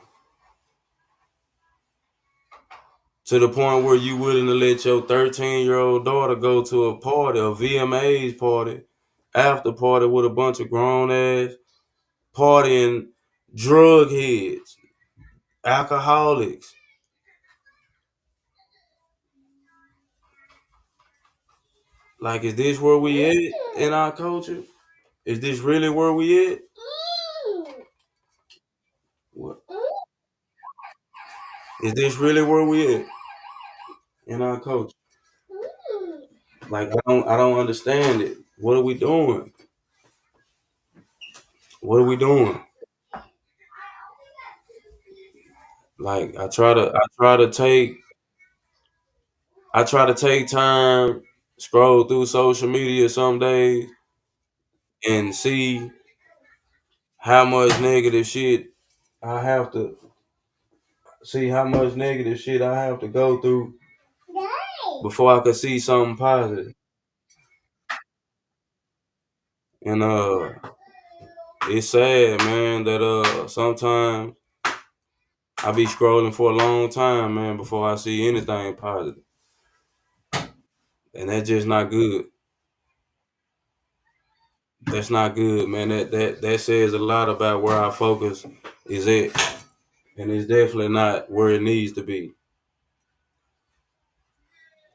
To the point where you willing to let your 13-year-old daughter go to a party, a VMA's party, after party with a bunch of grown ass partying drug heads, alcoholics. Like, is this where we at in our culture? Is this really where we at? What? Is this really where we at in our culture? Like, I don't understand it. What are we doing? What are we doing? Like, I try to take time, scroll through social media some days and see how much negative shit I have to go through before I could see something positive. And it's sad, man, that sometimes I be scrolling for a long time, man, before I see anything positive. And that's just not good. That's not good, man. That says a lot about where our focus is at. And it's definitely not where it needs to be.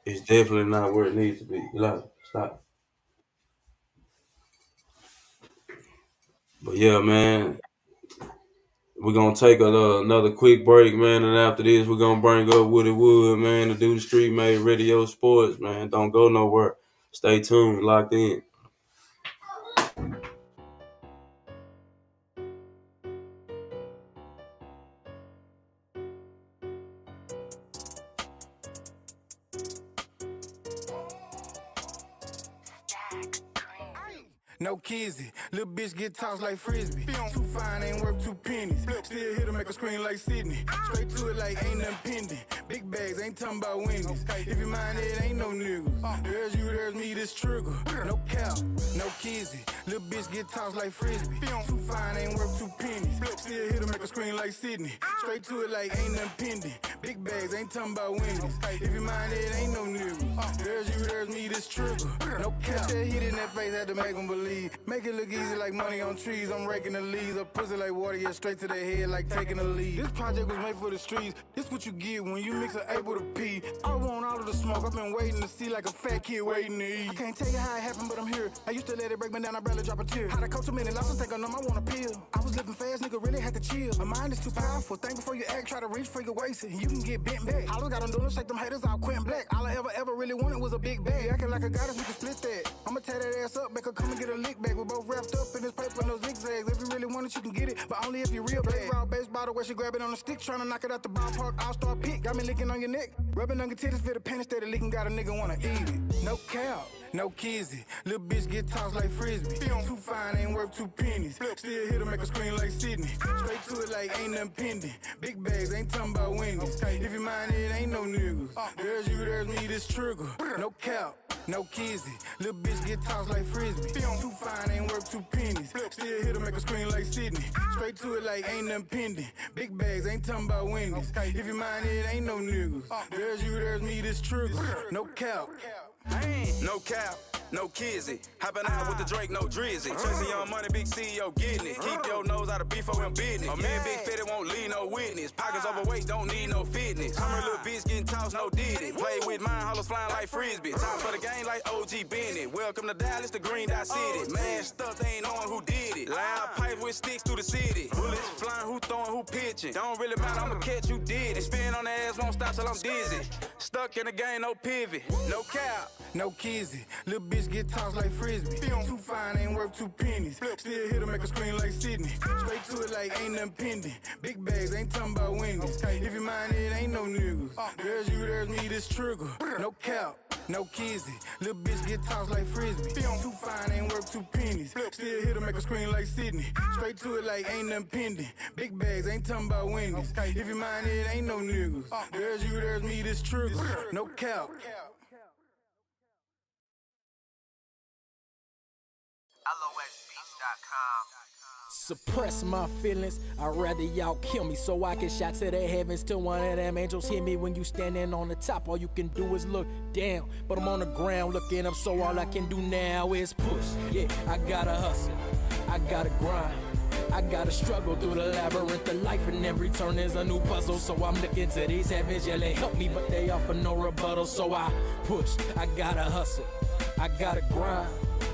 It's definitely not where it needs to be. Like, stop. But yeah, man, we're gonna take another quick break, man, and after this, we're gonna bring up Woody Wood, man, to do the Streetmade Radio Sports, man. Don't go nowhere. Stay tuned, locked in. No kizzy, little bitch get tossed like frisbee. Too fine, ain't worth 2 pennies. Still here to make a scream like Sydney. Straight to it like ain't nothing pending. Big bags, ain't talking about Wendy's. If you mind it, ain't no niggas. There's you, there's me, this trigger. No cap, no kizzy, little bitch get tossed like frisbee. Too fine, ain't worth 2 pennies. Still here to make a scream like Sydney. Straight to it like ain't nothing pending. Big bags, ain't talking about Wendy's. If you mind it, ain't no niggas. There's you, there's me, this trigger. No cap, that hit in that face had to make them believe. Make it look easy like money on trees. I'm raking the leaves. A pussy like water, yeah, straight to the head like taking a lead. This project was made for the streets. This what you get when you mix an A with a P. I want all of the smoke. I've been waiting to see like a fat kid waiting to eat. I can't tell you how it happened, but I'm here. I used to let it break me down. I barely drop a tear. How to coach a minute, lost think I know I want a pill. I was living fast, nigga, really had to chill. My mind is too powerful. Think before you act, try to reach for your waist, and you can get bent back. All I got on doing is shake them haters out, quitting black. All I ever really wanted was a big bag. Acting like a goddess, we can split that. I'ma tear that ass up, make her come and get a lick back. We both wrapped up in this paper, no zigzags. If you really want it, you can get it, but only if you real bad. Raw base bottle where she grab it on the stick, tryna knock it out the ballpark. All-star pick, got me licking on your neck, rubbing on your titties for the panties that leaking. Got a nigga wanna eat it. No cap, no kizzy, little bitch get tossed like frisbee. Too fine, ain't worth 2 pennies. Still here to make a scream like Sydney. Straight to it like ain't nothing pending. Big bags, ain't talking about Wendy's. If you mind it, ain't no niggas. There's you, there's me, this trigger. No cap, no kizzy, little bitch get tossed like frisbee. Too fine, ain't worth 2 pennies. Still here to make a scream like Sydney. Straight to it like ain't nothing pending. Big bags, ain't talking about Wendy's. If you mind it, ain't no niggas. There's you, there's me, this trigger. No cap. No cap, no kizzy. Hopping out with the Drake, no drizzy. Chasing young money, big CEO getting it. Keep your nose out of beef for him business. A man big fitted won't leave no witness. Pockets overweight, don't need no fitness. Hummer little bitch getting tossed, no did it. Play with mine, hollers flying like frisbee. Top for the game like OG Bennett. Welcome to Dallas, the Green Dot City. Man stuff, they ain't knowing who did it. Loud pipe with sticks through the city. Bullets flying, who throwing, who pitching. Don't really matter, I'ma catch who did it. Spin on the ass, won't stop till I'm dizzy. Stuck in the game, no pivot, no cap. No kizzy, little bitch get tossed like frisbee. Too fine, ain't worth 2 pennies. Still here to make a scream like Sydney. Straight to it like ain't nothing pending. Big bags, ain't talking about Wendy's. If you mind it, ain't no niggas. There's you, there's me, this trigger. No cap, no kizzy, little bitch get tossed like frisbee. Too fine, ain't worth 2 pennies. Still here to make a scream like Sydney. Straight to it like ain't nothing pending. Big bags, ain't talking about Wendy's. If you mind it, ain't no niggas. There's you, there's me, this trigger. No cap. LOSbeats.com. suppress my feelings. I'd rather y'all kill me so I can shout to the heavens till one of them angels hit me. When you standing on the top, all you can do is look down, but I'm on the ground looking up, so all I can do now is push. Yeah, I gotta hustle, I gotta grind, I gotta struggle through the labyrinth of life, and every turn is a new puzzle. So I'm looking to these heavens, yeah, they help me, but they offer no rebuttal. So I push, I gotta hustle, I gotta grind,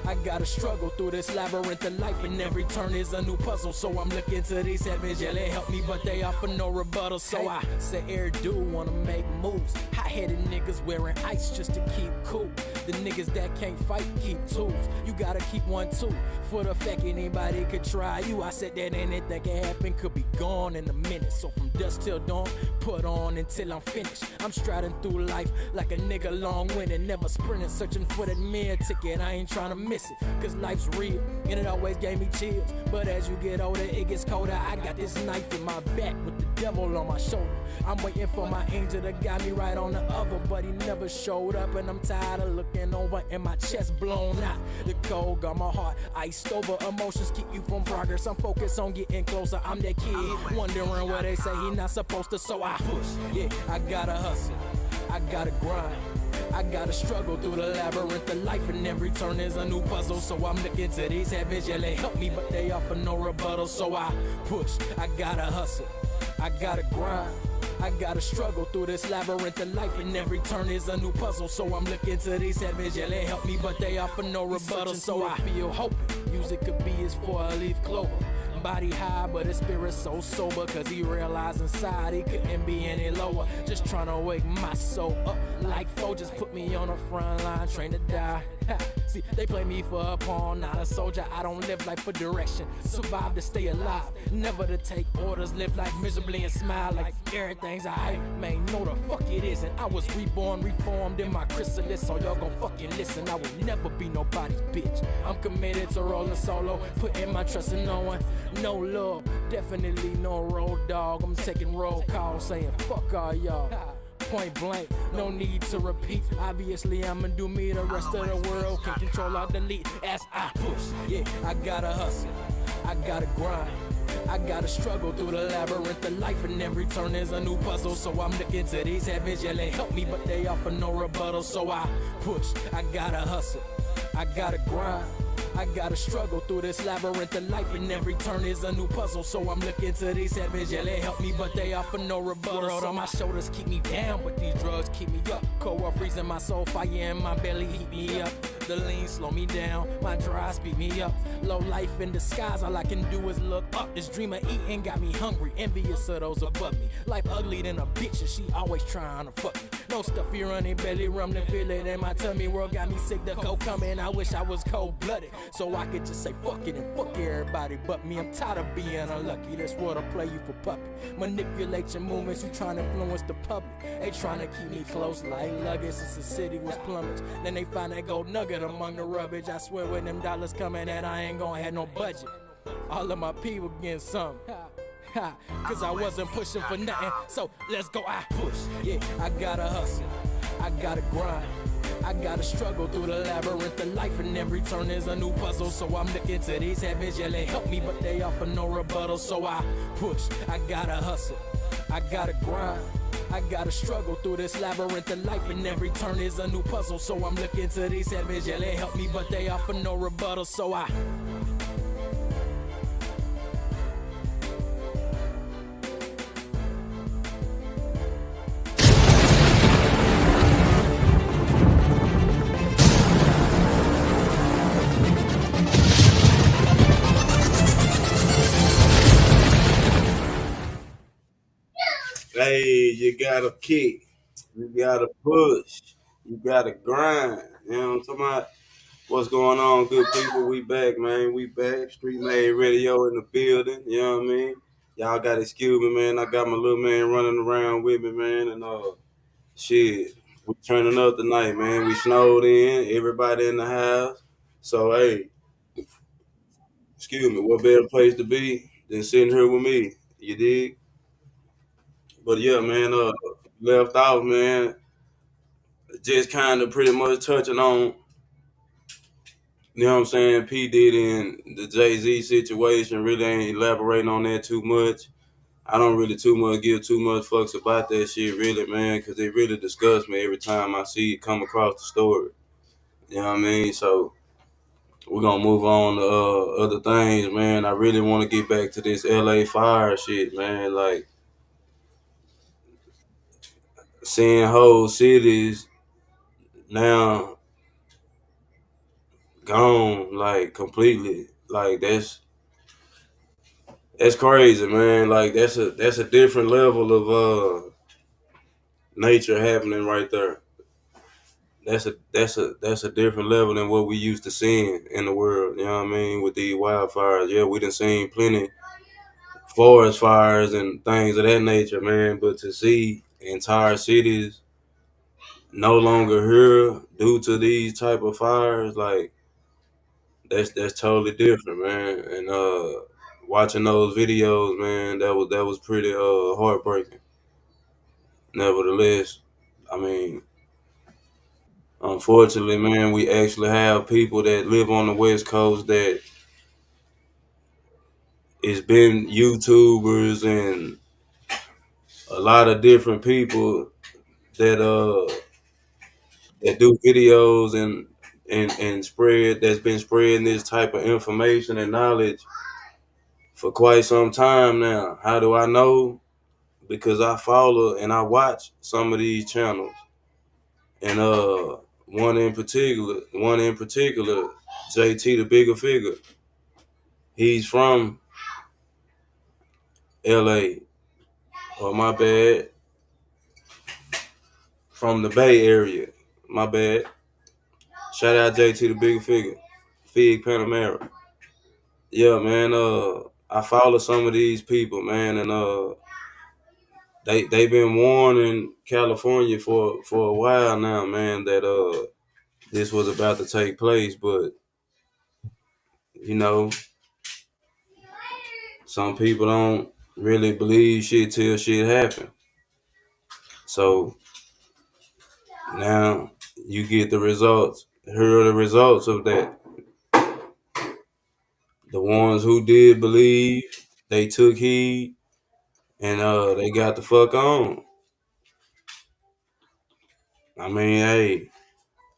I gotta struggle through this labyrinth of life, and every turn is a new puzzle. So I'm looking to these heavens, yeah, they help me, but they offer no rebuttal. So I say, air dude wanna make moves. Hot-headed niggas wearing ice just to keep cool. The niggas that can't fight keep tools. You gotta keep one too, for the fact anybody could try you. I said that anything can happen, could be gone in a minute. So from dusk till dawn, put on until I'm finished. I'm striding through life like a nigga long-winded, never sprinting, searching for that mirror ticket. I ain't trying to miss it, cause life's real, and it always gave me chills. But as you get older, it gets colder. I got this knife in my back with the devil on my shoulder. I'm waiting for my angel to guide me right on the other, but he never showed up, and I'm tired of looking over and my chest blown out. The cold got my heart iced over. Emotions keep you from progress. I'm focused on getting closer. I'm that kid wondering where they say he not supposed to, so I push. Yeah, I gotta hustle, I gotta grind, I gotta struggle through the labyrinth of life, and every turn is a new puzzle. So I'm looking to these heavens, yeah, they help me, but they offer no rebuttal. So I push, I gotta hustle, I gotta grind, I gotta struggle through this labyrinth of life, and every turn is a new puzzle. So I'm looking to these heavens, yeah, they help me, but they offer no rebuttal. So I feel hoping music could be his 4-leaf clover. Body high, but his spirit so sober, cause he realized inside he couldn't be any lower. Just trying to wake my soul up. Like foe just put me on the front line, trained to die. See, they play me for a pawn, not a soldier. I don't live life for direction, survive to stay alive, never to take orders. Live life miserably and smile like everything's alright. Man, no the fuck it isn't. I was reborn, reformed in my chrysalis, so y'all gon' fucking listen. I will never be nobody's bitch. I'm committed to rolling solo, putting my trust in no one. No love, definitely no road dog. I'm taking roll calls, saying fuck all y'all. Point blank, no need to repeat. Obviously I'ma do me, the rest of the world can control or delete. As I push, yeah, I gotta hustle, I gotta grind, I gotta struggle through the labyrinth of life, and every turn is a new puzzle. So I'm looking to these heavens, yeah, they help me, but they offer no rebuttal. So I push, I gotta hustle, I gotta grind, I gotta struggle through this labyrinth of life, and every turn is a new puzzle. So I'm looking to these heavens, yeah, they help me, but they offer no rebuttal. World on my shoulders keep me down, but these drugs keep me up. Cold war freezing my soul, fire in my belly heat me up. The lean slow me down, my dry speed me up. Low life in disguise, all I can do is look up. This dream of eating got me hungry, envious of those above me. Life ugly than a bitch, and she always trying to fuck me. No stuffy running belly, rumbling, feel it in my tummy. World got me sick, the cold coming. I wish I was cold-blooded, so I could just say fuck it and fuck everybody but me. I'm tired of being unlucky, this world will play you for puppet. Manipulate your movements, you trying to influence the public. They trying to keep me close like luggage since the city was plumage. Then they find that gold nugget among the rubbish. I swear when them dollars coming that I ain't gonna have no budget. All of my people getting some. Cause I wasn't pushing for nothing, so let's go, I push. Yeah, I gotta hustle, I gotta grind, I gotta struggle through the labyrinth of life, and every turn is a new puzzle. So I'm looking to these heavens, yeah, they help me, but they offer no rebuttal. So I push, I gotta hustle, I gotta grind, I gotta struggle through this labyrinth of life, and every turn is a new puzzle. So I'm looking to these heavens, yeah, they help me, but they offer no rebuttal. So I Hey, you gotta kick, you gotta push, you gotta grind. You know what I'm talking about? What's going on, good people? We back, man. We back. Streetmade Radio in the building. You know what I mean? Y'all gotta excuse me, man. I got my little man running around with me, man. And shit, we turning up tonight, man. We snowed in. Everybody in the house. So hey, excuse me. What better place to be than sitting here with me? You dig? But yeah, man. Left off, man. Just kind of pretty much touching on You know what I'm saying? P Diddy and the Jay-Z situation really ain't elaborating on that too much. I don't really too much give too much fucks about that shit, really, man, because it really disgusts me every time I see it come across the story. You know what I mean? So we're gonna move on to other things, man. I really want to get back to this LA fire shit, man. Like seeing whole cities now gone, like completely. Like that's crazy, man. Like that's a different level of nature happening right there. That's a different level than what we used to seeing in the world. You know what I mean? With these wildfires, yeah, we done seen plenty forest fires and things of that nature, man. But to see entire cities no longer here due to these type of fires, like that's totally different, man. And watching those videos, man, that was pretty heartbreaking. Nevertheless, I mean, unfortunately, man, we actually have people that live on the West Coast that it's been YouTubers and a lot of different people that that do videos and spread that's been spreading this type of information and knowledge for quite some time now. How do I know? Because I follow and I watch some of these channels. And one in particular, JT the Bigger Figure. He's from LA, or my bad, from the Bay Area. My bad. Shout out JT the Bigger Figure. Fig Panamera. Yeah, man, I follow some of these people, man, and they've been warning California for a while now, man, that this was about to take place, but you know, some people don't really believe shit till shit happen. So now you get the results. Here are the results of that. The ones who did believe, they took heed, and they got the fuck on. I mean, hey,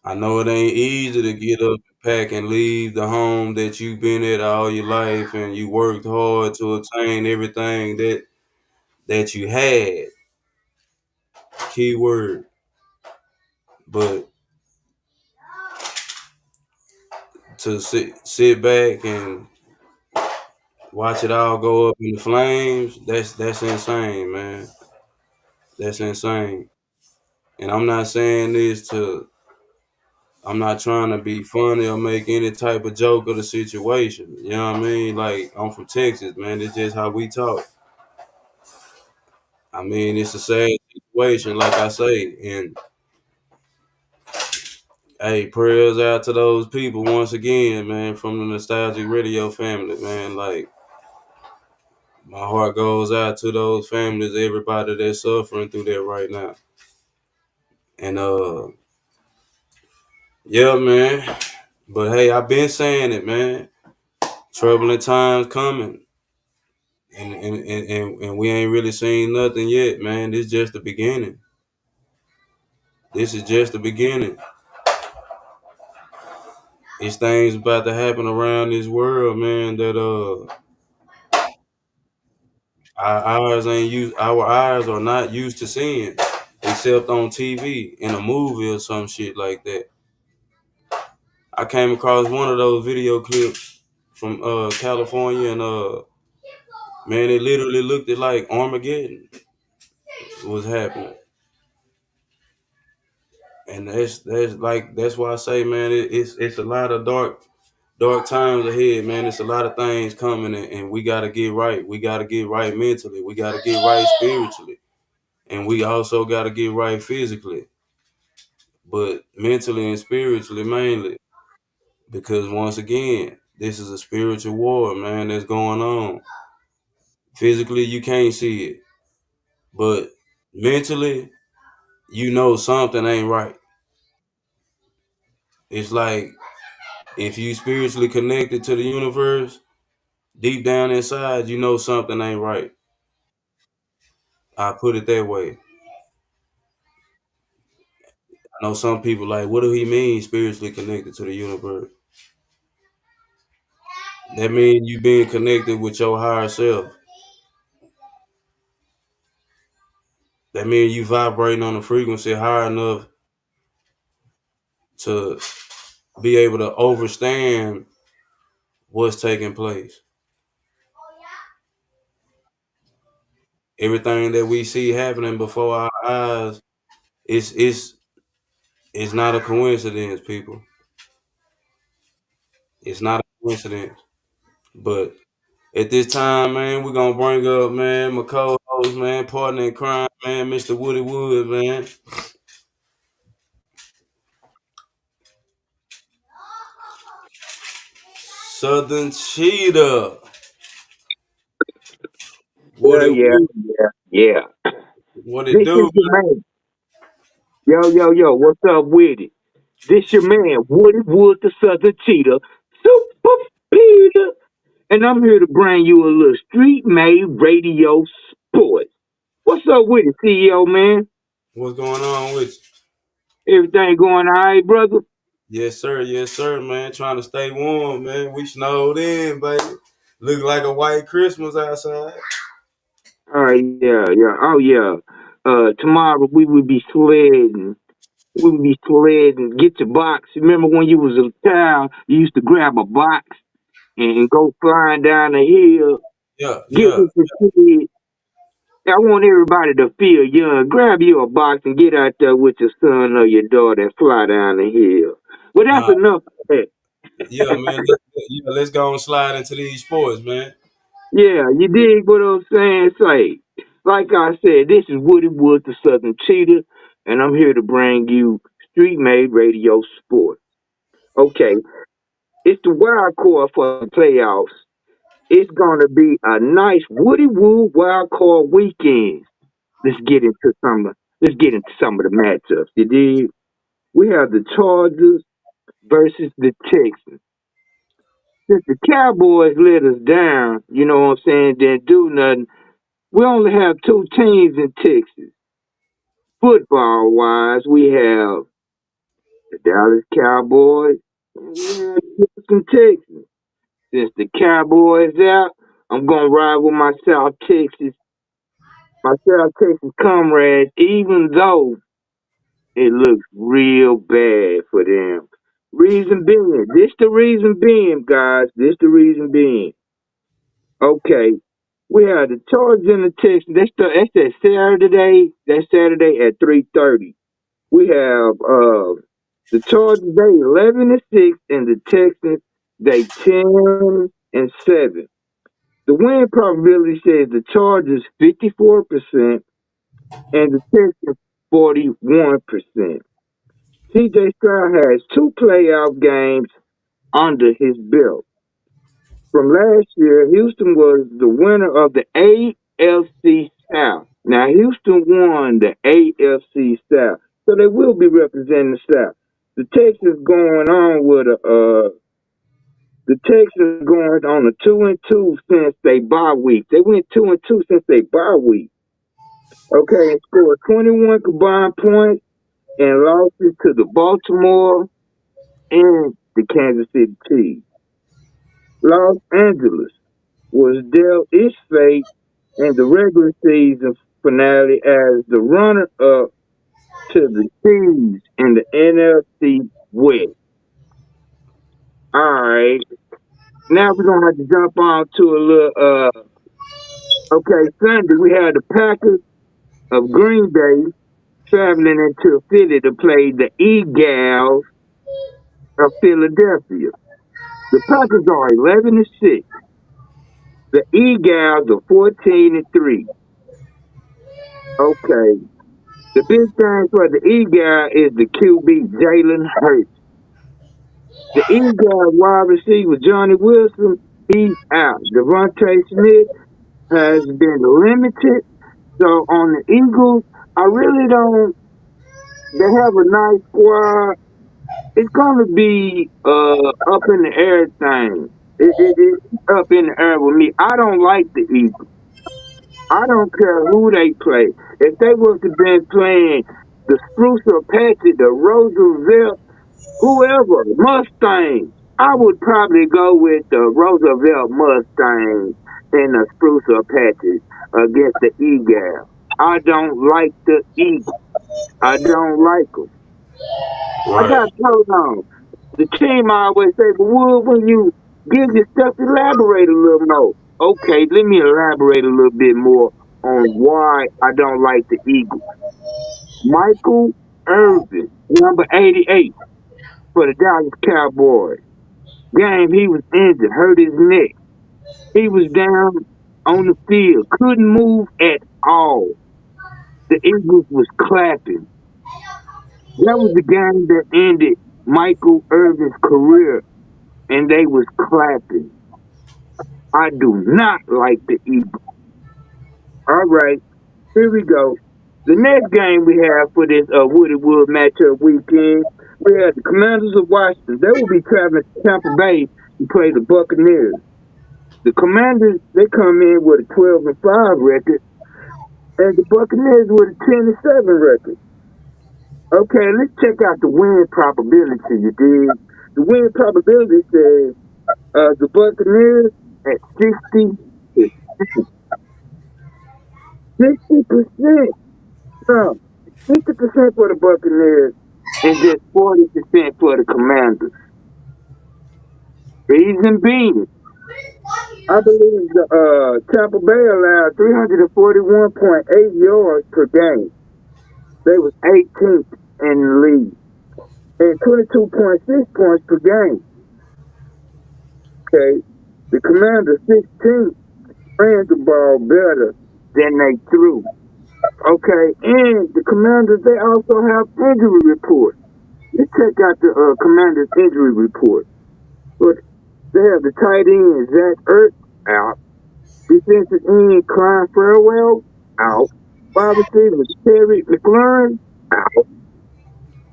I know it ain't easy to get up and pack and leave the home that you've been at all your life and you worked hard to obtain everything that you had. Keyword. But to sit back and watch it all go up in the flames, that's insane, man. That's insane. And I'm not trying to be funny or make any type of joke of the situation. You know what I mean? Like, I'm from Texas, man. It's just how we talk. I mean, it's a sad situation, like I say. And hey, prayers out to those people once again, man, from the Nostalgic Radio family, man. Like, my heart goes out to those families, everybody that's suffering through that right now. And yeah, man. But hey, I've been saying it, man. Troubling times coming. And we ain't really seen nothing yet, man. This is just the beginning. This is just the beginning. It's things about to happen around this world, man, that our eyes are not used to seeing, except on TV in a movie or some shit like that. I came across one of those video clips from California, and man, it literally looked like Armageddon was happening. And that's why I say, man, it's a lot of dark times ahead, man. It's a lot of things coming, and we gotta get right. We gotta get right mentally. We gotta get right spiritually, and we also gotta get right physically, but mentally and spiritually mainly, because once again, this is a spiritual war, man, that's going on. Physically, you can't see it, but mentally, you know something ain't right. It's like If you spiritually connected to the universe, deep down inside, you know something ain't right. I put it that way. I know some people like, what do he mean spiritually connected to the universe? That means you being connected with your higher self. That means you vibrating on a frequency high enough to be able to understand what's taking place. Everything that we see happening before our eyes, it's it's it's not a coincidence, people. It's not a coincidence. But at this time, man, we're gonna bring up, man, my co-host, man, partner in crime, man, Mr. Woody Wood, man. Southern Cheetah. What Yeah, it yeah, Wood, yeah, yeah. what it This is do, your man. Yo, yo, yo, what's up with it? This your man, Woody Wood, the Southern Cheetah, Super Peter. And I'm here to bring you a little street made radio sports. What's up with it, CEO, man? What's going on with you? Everything going all right, brother? Yes, sir, man. Trying to stay warm, man. We snowed in, baby. Look like a white Christmas outside. All right, yeah, yeah. Oh, yeah. Tomorrow we will be sledding. We will be sledding. Get your box. Remember when you was a child, you used to grab a box and go flying down the hill. Yeah, Get yeah. with the kids. I want everybody to feel young. Grab you a box and get out there with your son or your daughter and fly down the hill. Well, that's Nah, enough of that. yeah, man. Let's go and slide into these sports, man. Yeah, you dig what I'm saying? Say, like I said, this is Woody Wood, the Southern Cheetah, and I'm here to bring you Street Made Radio Sport. Okay, it's the wild card for the playoffs. It's gonna be a nice Woody Wood wild card weekend. Let's get into some of the matchups. You dig? We have the Chargers versus the Texans. Since the Cowboys let us down, you know what I'm saying, didn't do nothing. We only have two teams in Texas. Football wise, we have the Dallas Cowboys and we have the Houston Texans. Since the Cowboys out, I'm gonna ride with my South Texas comrades, even though it looks real bad for them. Reason being, this the reason being, guys. This the reason being. Okay, we have the Chargers and the Texans. That's that Saturday. That Saturday at 3:30. We have the Chargers they 11-6 and the Texans they 10-7. The win probability says the Chargers 54% and the Texans 41%. CJ Stroud has two playoff games under his belt. From last year, Houston was the winner of the AFC South. Now, Houston won the AFC South, so they will be representing the South. The Texans going on with the Texans going on a 2-2 since they bye week. They went 2-2 since they bye week. Okay, and scored 21 combined points and losses to the Baltimore and the Kansas City Chiefs. Los Angeles was dealt its fate in the regular season finale as the runner-up to the Chiefs in the NFC West. All right, now we're gonna have to jump on to a little. Okay, Sunday we had the Packers of Green Bay traveling into Philly to play the Eagles of Philadelphia. The Packers are 11-6. The Eagles are 14-3. Okay. The big thing for the Eagles is the QB Jalen Hurts. The Eagles wide receiver Johnny Wilson, he's out. Devontae Smith has been limited. So on the Eagles, I really don't. They have a nice squad, It's gonna be up in the air thing. It's up in the air with me. I don't like the Eagles. I don't care who they play. If they was to been playing the Spruce Apache, the Roosevelt, whoever, Mustangs, I would probably go with the Roosevelt Mustangs and the Spruce Apaches against the Eagle. I don't like the Eagles. I don't like them. I Right. got told on. The team always say, but Wood, when you give your stuff, elaborate a little more. Okay, let me elaborate a little bit more on why I don't like the Eagles. Michael Irvin, number 88 for the Dallas Cowboys. Game, he was injured, hurt his neck. He was down on the field, couldn't move at all. The Eagles was clapping. That was the game that ended Michael Irvin's career, and they was clapping. I do not like the Eagles. All right, here we go. The next game we have for this Woody Wood matchup weekend, we have the Commanders of Washington. They will be traveling to Tampa Bay to play the Buccaneers. The Commanders, they come in with a 12-5 record, and the Buccaneers with a 10-7 record. Okay, let's check out the win probability, you dig? The win probability says the Buccaneers at 60%. No, 50% for the Buccaneers and just 40% for the Commanders. Reason being, I believe the Tampa Bay allowed 341.8 yards per game. They was 18th in the league and 22.6 points per game. Okay, the Commanders 16th ran the ball better than they threw. Okay, and the Commanders, they also have injury reports. Let's check out the Commanders injury report. Look, they have the tight end Zach Ertz out, defensive end Klein Farwell out, wide receiver Terry McLaurin out,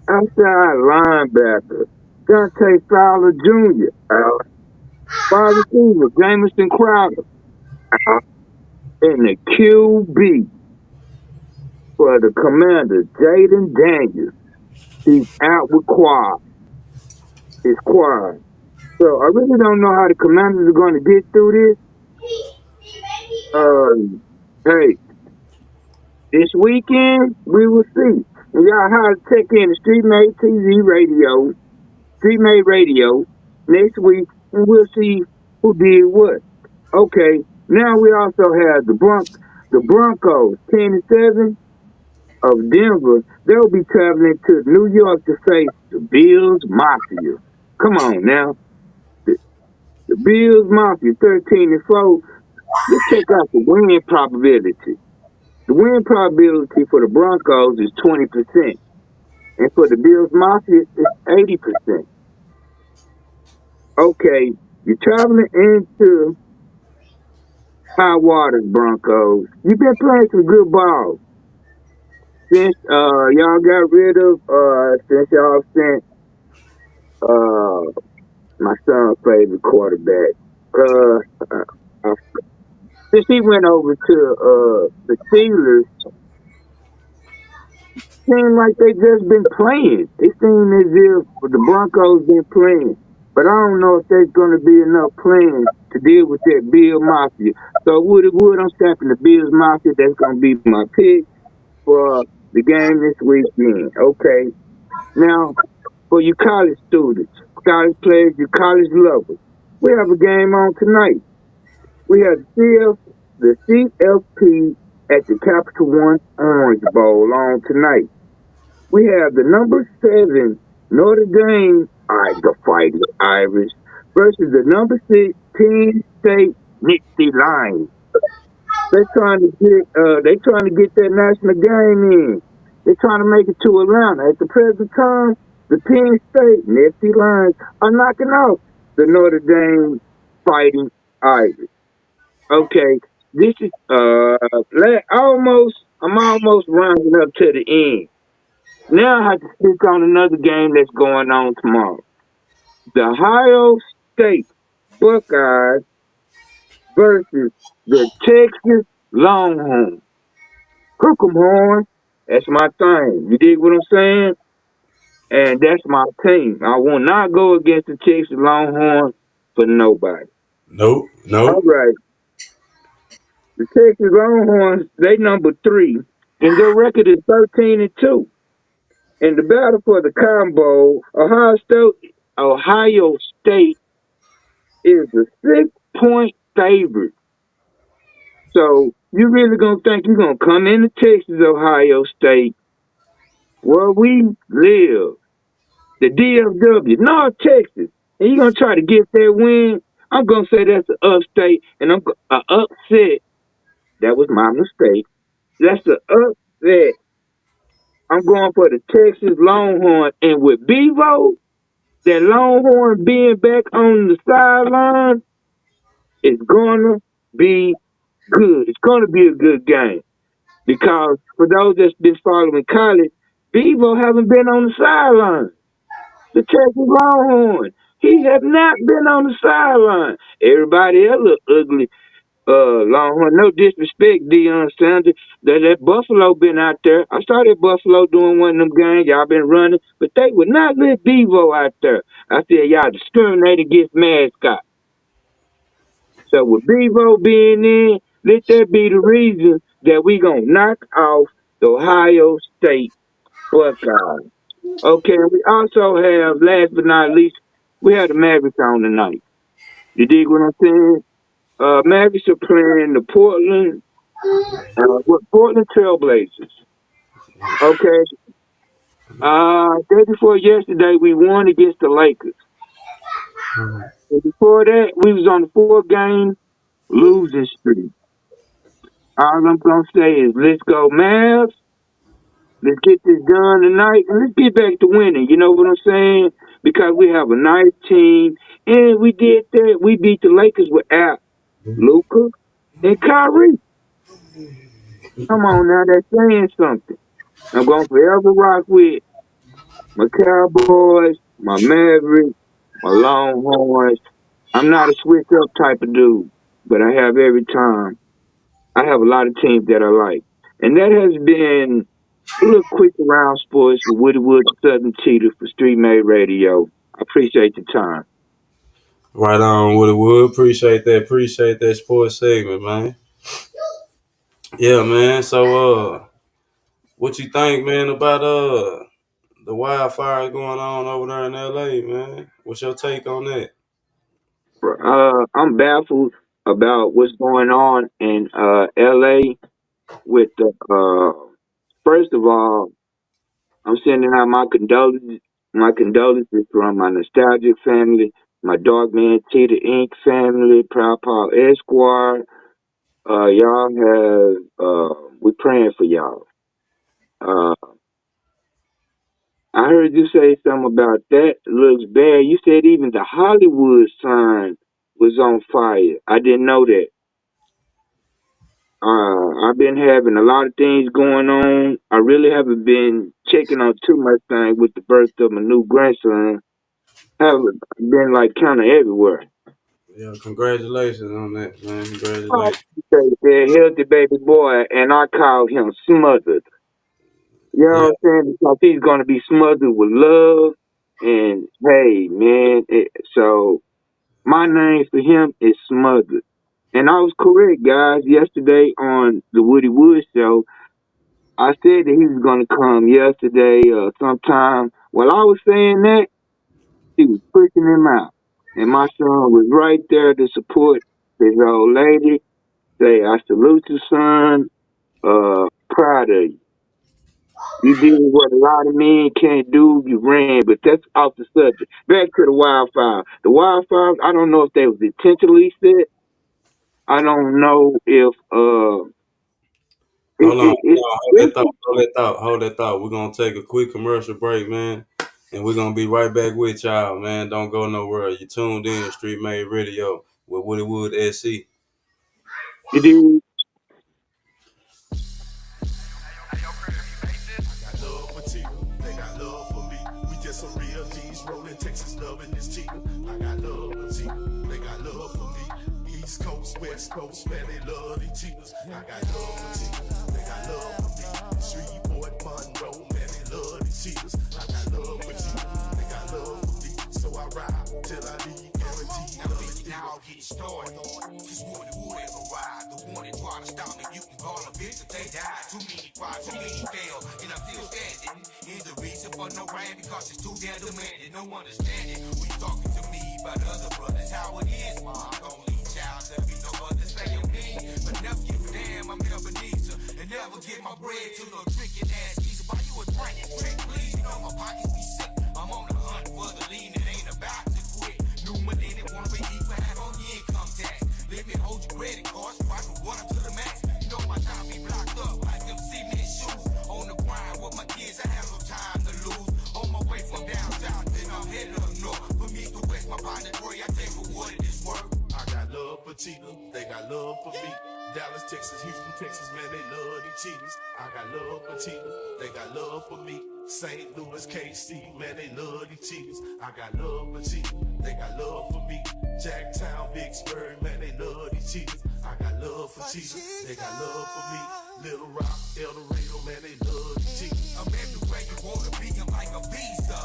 outside linebacker Dante Fowler Jr. out, wide receiver Jamison Crowder out, and the QB for the Commanders, Jaden Daniels, he's out with quad. His quad. So I really don't know how the Commanders are going to get through this. Hey, this weekend we will see. And y'all have to check in the Streetmade TV radio, Streetmade Radio next week, and we'll see who did what. Okay, now we also have the Broncos, 10-7 of Denver. They'll be traveling to New York to face the Bills Mafia. Come on now. The Bills Mafia 13-4. Let's check out the win probability. The win probability for the Broncos is 20%. And for the Bills Mafia, it's 80%. Okay, you're traveling into high waters, Broncos. You've been playing some good ball. Since y'all got rid of, since y'all sent my son's favorite quarterback, since he went over to the Steelers, seemed like they just been playing. It seemed as if the Broncos been playing. But I don't know if there's going to be enough playing to deal with that Bill Mafia. So I'm stepping the Bills Mafia. That's going to be my pick for the game this weekend. Okay. Now, for you college students, college players, you college lovers, we have a game on tonight. We have the CFP at the Capital One Orange Bowl on tonight. We have the number 7 Notre Dame, the Fighting Irish, versus the number 6 Penn State Nittany Lions. They're trying to get that national game in. They're trying to make it to Atlanta. At the present time, the Penn State Nittany Lions are knocking out the Notre Dame Fighting Irish. Okay, this is I'm almost rounding up to the end. Now I have to speak on another game that's going on tomorrow. The Ohio State Buckeyes versus the Texas Longhorns. Cook 'em horns. That's my thing. You dig what I'm saying? And that's my team. I will not go against the Texas Longhorns for nobody. Nope, All nope. right. The Texas Longhorns, they number 3, and their record is 13-2. In the battle for the combo, Ohio State is a 6-point favorite. So you really gonna think you're gonna come into Texas, Ohio State, where we live, the DFW, North Texas, and you're gonna try to get that win? I'm gonna say that's an upstate, and I'm an upset. That was my mistake. That's an upset. I'm going for the Texas Longhorn, and with Bevo, that Longhorn being back on the sideline, it's gonna be good. It's gonna be a good game. Because for those that's been following college, Bevo haven't been on the sideline. The Texas Longhorn, he have not been on the sideline. Everybody else look ugly. Longhorn, no disrespect, Deion Sanders. That Buffalo been out there. I saw that Buffalo doing one of them games. Y'all been running, but they would not let Bevo out there. I said y'all discriminate against mascot. So with Bevo being in, let that be the reason that we gonna knock off the Ohio State Buckeyes. Okay, we also have, last but not least, we have the Mavericks on tonight. You dig what I'm saying? Mavericks are playing the Portland Trailblazers. Okay. Day before yesterday, we won against the Lakers. And before that, we was on the 4-game losing streak. All I'm gonna say is, let's go Mavs. Let's get this done tonight, and let's get back to winning. You know what I'm saying? Because we have a nice team, and we did that. We beat the Lakers without Luka and Kyrie. Come on now, that's saying something. I'm gonna forever rock with my Cowboys, my Mavericks, my Longhorns. I'm not a switch up type of dude, but I have every time. I have a lot of teams that I like, and that has been a little quick around sports with Woody Wood, Southern Cheetah for Streetmade Radio. I appreciate the time. Right on, Woody Wood. Appreciate that. Appreciate that sports segment, man. Yeah, man. So, what you think, man, about the wildfires going on over there in LA, man? What's your take on that? I'm baffled about what's going on in LA with the first of all, I'm sending out my condolences from my nostalgic family, my Dogman Tita Inc. family, Proud Paul Esquire. Y'all have we praying for y'all. Uh I heard you say something about that looks bad. You said even the Hollywood sign was on fire. I didn't know that. I've been having a lot of things going on. I really haven't been checking on too much thing with the birth of my new grandson. I've been like kind of everywhere. Yeah, congratulations on that, man. I Congratulations. say that healthy baby boy, and I call him Smothered. You Yeah, know what I'm saying? Because he's gonna be smothered with love. And hey, man, so my name for him is Smothered. And I was correct, guys. Yesterday on the Woody Wood show, I said that he was gonna come yesterday sometime. While I was saying that, he was pushing him out. And my son was right there to support his old lady. Say, I salute you, son. Proud of you. You did what a lot of men can't do. You ran, but that's off the subject. Back to the wildfire. The wildfires, I don't know if they was intentionally set. I don't know if hold on, hold it on. it's Hold that thought. We're gonna take a quick commercial break, man. And we're gonna be right back with y'all, man. Don't go nowhere. You tuned in Street Made Radio with Woody Wood SC. it is. Got love for Tina. G's rolling, Texas loving this Tina. I got love for Tina, they got love for me. East Coast, West Coast, man, they love these Tinas. I got love for Tina, they got love for me. Streetmade, Monroe, man, they love these Tinas. I got love for Tina, they got love for me. So I ride till I leave, guaranteed. Now bitch, now I'll get started. Cause would ever ride. The one that try to stop me, you can call a bitch if they die. Too many cried, too many fail, and I'm still standing. Here's the reason for no rain, because it's too damn demanding. No understanding. We talking to me about other brothers, how it is, ma. I'm only child, there be no other say on me. But never give a damn, I'm Ebenezer. And never get my bread to no trickin' ass geezer. Buy you a drink, trick, please. You know my pockets be sick. I'm on the hunt for the lean, it ain't about to quit. New money, they wanna be equal, have on the income tax. Let me hold your credit cards, so I can run up to the max. You know my time be blocked up like them cement shoes. On the grind with my kids, I have no time to lose. On my way from down south, then I'm headed up north. For me to west, my partner Troy, I take for what it is worth. I got love for Tina, they got love for me. Dallas, Texas, Houston, Texas, man, they love these cheaters. I got love for Tina, they got love for me. St. Louis, KC, man, they love these cheaters. I got love for Tina, they got love for me. Jacktown, Vicksburg, man, they love these cheaters. I got love for Tina, they got love for me. Little Rock, El Dorado, man, they love these cheaters. I'm everywhere you wanna be, I'm like a visa.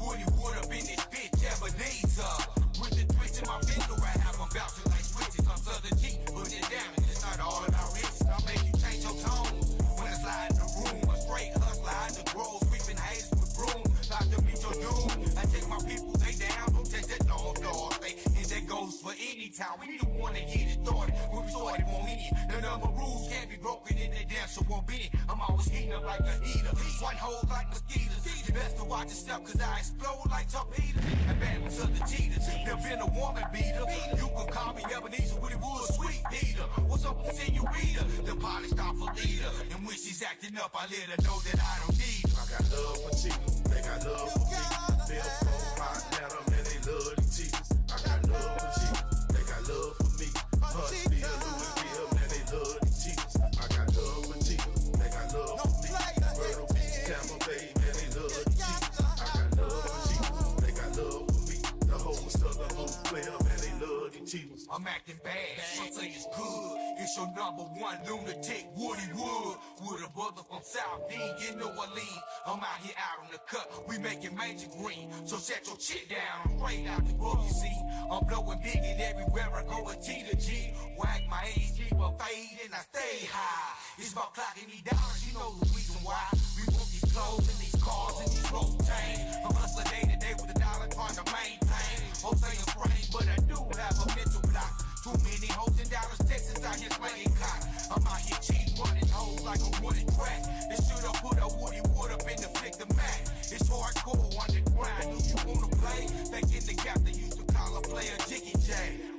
Woody wood up in this bitch, Ebenezer. With the twitch in my finger, I have them bouncing like switches. I'm Southern G, put it down, and it's not all about riches. I'll make you change your tone. When I slide in the room, a straight hustler in the grove, sweeping haters with broom. Like to meet your doom. I take my people, they down, don't take that long dog. And that goes for any time. We the one that get it started. When we started, won't end. The number rules can't be broken in that damn, so won't be. I'm always heating up like a heater. White holes like mosquitoes. Best to watch yourself, cause I explode like torpedoes. And bad with other cheaters. Never been a woman beater. You can call me Ebenezer with it wood, sweet Peter. What's up with senorita? The polished off a leader. And when she's acting up, I let her know that I don't need her. I got love for Tina, they got love for me. Bill from Atlanta, man, they love these cheaters. I got love for Tina, they got love for me. Huntsville, Louisville, man, they love these cheaters. I got love for Tina, they got love for me. Myrtle Beach, Tampa Bay, man, they love these cheaters. I got love for Tina, they got love for me. The whole Southern Hope player, man, they love these cheaters. I'm acting bad, some say it's good. It's your number one lunatic, Woody Wood. With a brother from South D, you know I lead. I'm out here out on the cut, we making major green. So set your shit down, I'm straight out the road, you see. I'm blowing big and everywhere I go, a T to G. Whack my AG, but fade and I stay high. It's about clocking these dollars, you know the reason why. We want these clothes and these cars and these road chains. I'm hustling day to day with a dollar trying to maintain. Hope they afraid, but I do have a mental block. Too many hoes in Dallas, Texas, out here slaying cock. I'm out here cheating, running hoes like a wooden track. This should have put a Woody Wood up in the flick the Mac. It's hardcore underground. Do you wanna play? Back in the gap, they used to call a player Jiggy J.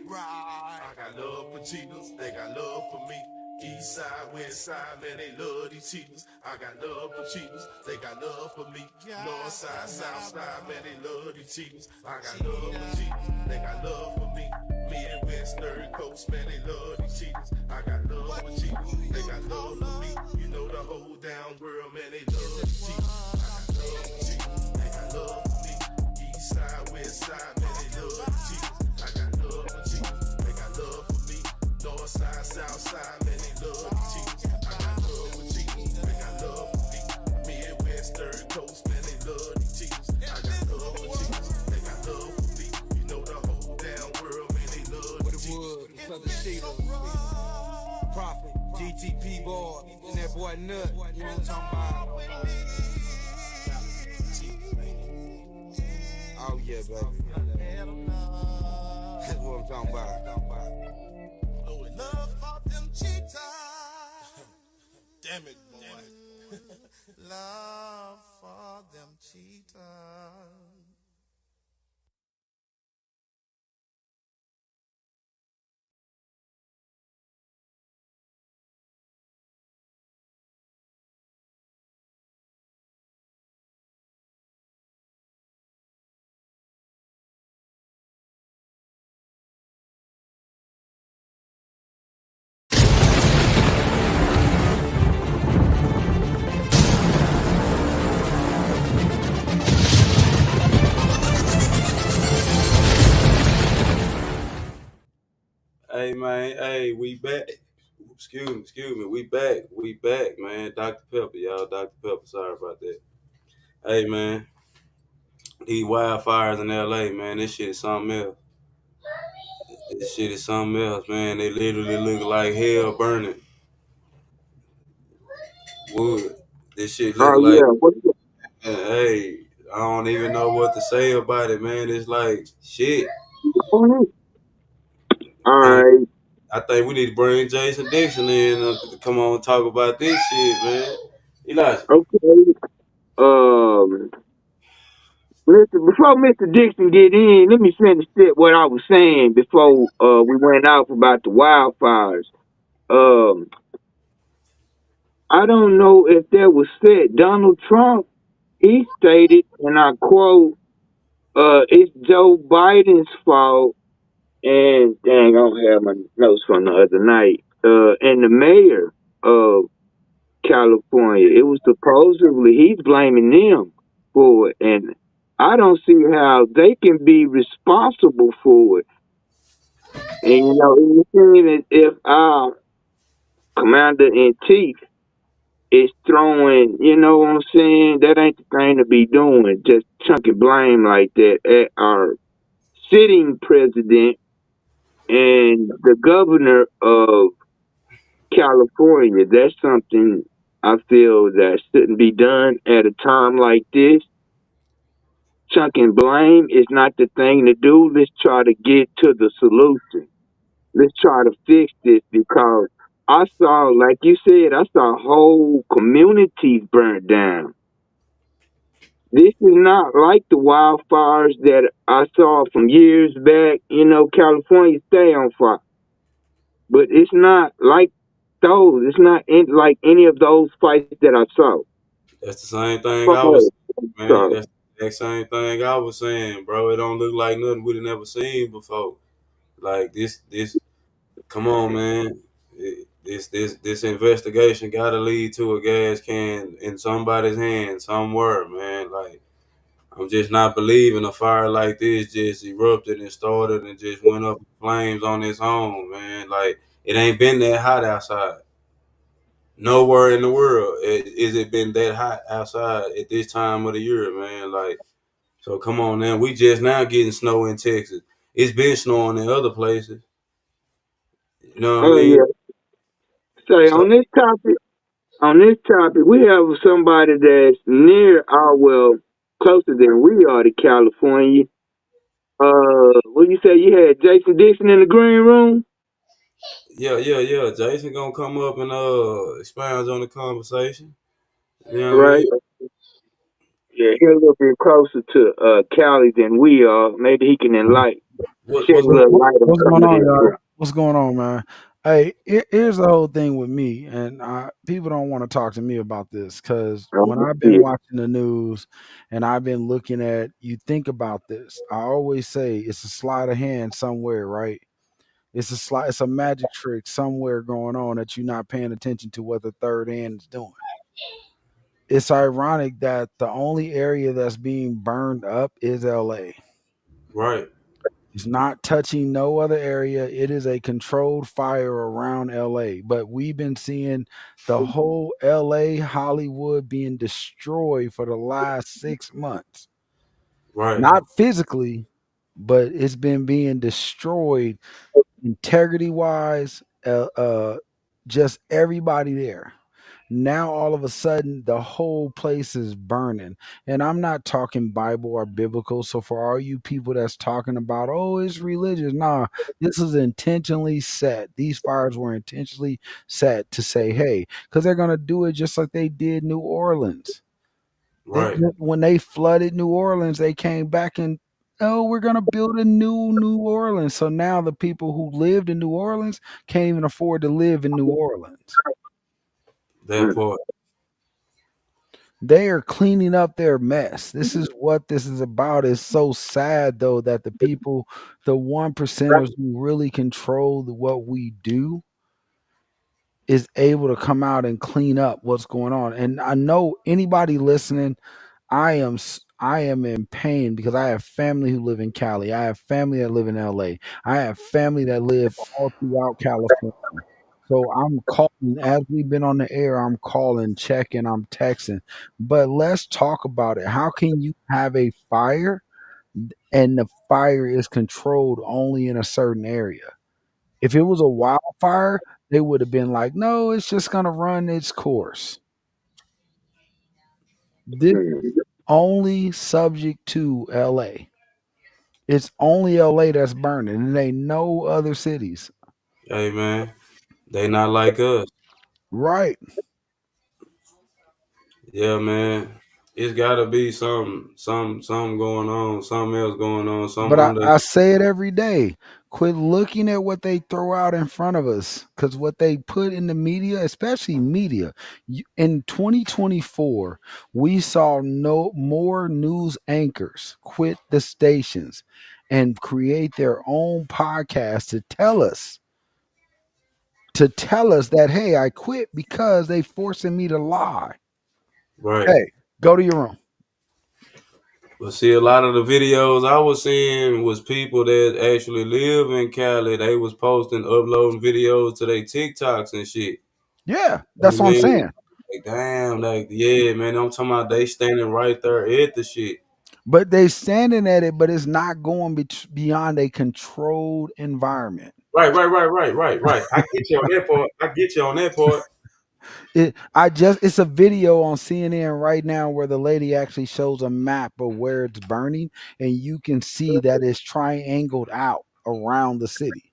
Right. I got love for cheaters, they got love for me. East side, west side, man, they love these cheaters. I got love for cheaters, they got love for me. North side, south side, man, they love these cheaters. I got love for cheaters, they got love for me. Midwest, third coast, man, they love these cheaters. I got love for cheaters, they got love for me. You know the whole down world, man, they love these cheaters. I got love for cheaters, they got love for me. East side, west side, man, they love these cheaters. I got love for cheaters, they got love for me. North side, south side, man, they love these cheaters. I got love for cheaters, they got love for me. Midwest, third coast, man, they love these cheaters. I got love for cheaters, they got love for me. You know the whole down world, man, they love these cheaters. Southern cheaters. Prophet, GTP boy, and that boy Nut. You know what I'm talking about? Oh yeah, baby. That's what I'm talking about. Love for them cheetahs. Damn it, boy. Love for them cheetahs. Hey man, hey, we back. Excuse me, we back, man. Dr. Pepper, y'all, Dr. Pepper. Sorry about that. Hey man, these wildfires in LA, man, this shit is something else. This shit is something else, man. They literally look like hell burning wood. This shit look Oh like, yeah. hey, I don't even know what to say about it, man. It's like shit. All And right. I think we need to bring Jason Dixon in to come on and talk about this shit, man. Elijah. Okay. Um, before Mr. Dixon get in, let me finish what I was saying before we went off about the wildfires. Um, I don't know if that was said. Donald Trump, he stated, and I quote, it's Joe Biden's fault. And dang, I don't have my notes from the other night. And the mayor of California, it was supposedly he's blaming them for it. And I don't see how they can be responsible for it. And you know, it seems as if our commander in chief is throwing, you know what I'm saying? That ain't the thing to be doing, just chunking blame like that at our sitting president and the governor of California. That's something I feel that shouldn't be done at a time like this. Chunking blame is not the thing to do. Let's try to get to the solution. Let's try to fix this because I saw, like you said, I saw whole communities burnt down. This is not like the wildfires that I saw from years back. You know, California stay on fire, but it's not like those. It's not like any of those fights that I saw. That's the same thing I was Fire. saying, man. So, That's the exact same thing I was saying, bro. It don't look like nothing we'd have never seen before. Like this. Come on, man. This investigation got to lead to a gas can in somebody's hand somewhere, man. Like I'm just not believing a fire like this just erupted and started and just went up in flames on its own, man. Like it ain't been that hot outside. Nowhere in the world is it been that hot outside at this time of the year, man. Like, so come on now. We just now getting snow in Texas. It's been snowing in other places. You know what I oh mean? yeah. Say So on this topic, we have somebody that's near our well, closer than we are to California. What you say? You had Jason Dixon in the green room, yeah. Jason gonna come up and expound on the conversation. You know what I right? mean? Yeah, he's a little bit closer to Cali than we are. Maybe he can enlighten, shed What's a going little light on What's some going of on, this. y'all? What's going on, man? Hey, here's the whole thing with me, and people don't want to talk to me about this because when I've been Yeah. watching the news and I've been looking at, you think about this. I always say it's a sleight of hand somewhere, right? It's a magic trick somewhere going on that you're not paying attention to what the third hand is doing. It's ironic that the only area that's being burned up is LA. right, It's not touching no other area. It is a controlled fire around LA. But we've been seeing the whole LA Hollywood being destroyed for the last 6 months. right, Not physically, but it's been being destroyed integrity wise. Just everybody there. Now all of a sudden the whole place is burning, and I'm not talking Bible or biblical. So for all you people that's talking about, oh, it's religious, nah, this is intentionally set. These fires were intentionally set to say, hey, because they're going to do it just like they did New Orleans. right. When they flooded New Orleans, they came back and, oh, we're going to build a New Orleans. So now the people who lived in New Orleans can't even afford to live in New Orleans. That part. They are cleaning up their mess. This is what this is about. It's so sad though that the people, the one percenters who really control what we do, is able to come out and clean up what's going on. And I know anybody listening, I am in pain because I have family who live in Cali. I have family that live in LA. I have family that live all throughout California. So I'm calling as we've been on the air, I'm calling, checking, I'm texting. But let's talk about it. How can you have a fire and the fire is controlled only in a certain area? If it was a wildfire, they would have been like, no, it's just going to run its course. This is only subject to LA. It's only LA that's burning, and it ain't no other cities. Hey man, they not like us. Right. Yeah, man. It's gotta be something going on, something else going on, But something under. I say it every day. Quit looking at what they throw out in front of us because what they put in the media, especially media, in 2024, we saw no more news anchors quit the stations and create their own podcast to tell us that, hey, I quit because they forcing me to lie. Right. Hey, go to your room. But see, a lot of the videos I was seeing was people that actually live in Cali. They was posting, uploading videos to their TikToks and shit. Yeah, I that's what I'm mean, saying. like, damn, like, yeah, man, I'm talking about they standing right there at the shit. But they standing at it, but it's not going beyond a controlled environment. Right. I get you on that part. I get you on that part. It's a video on CNN right now where the lady actually shows a map of where it's burning, and you can see that it's triangled out around the city.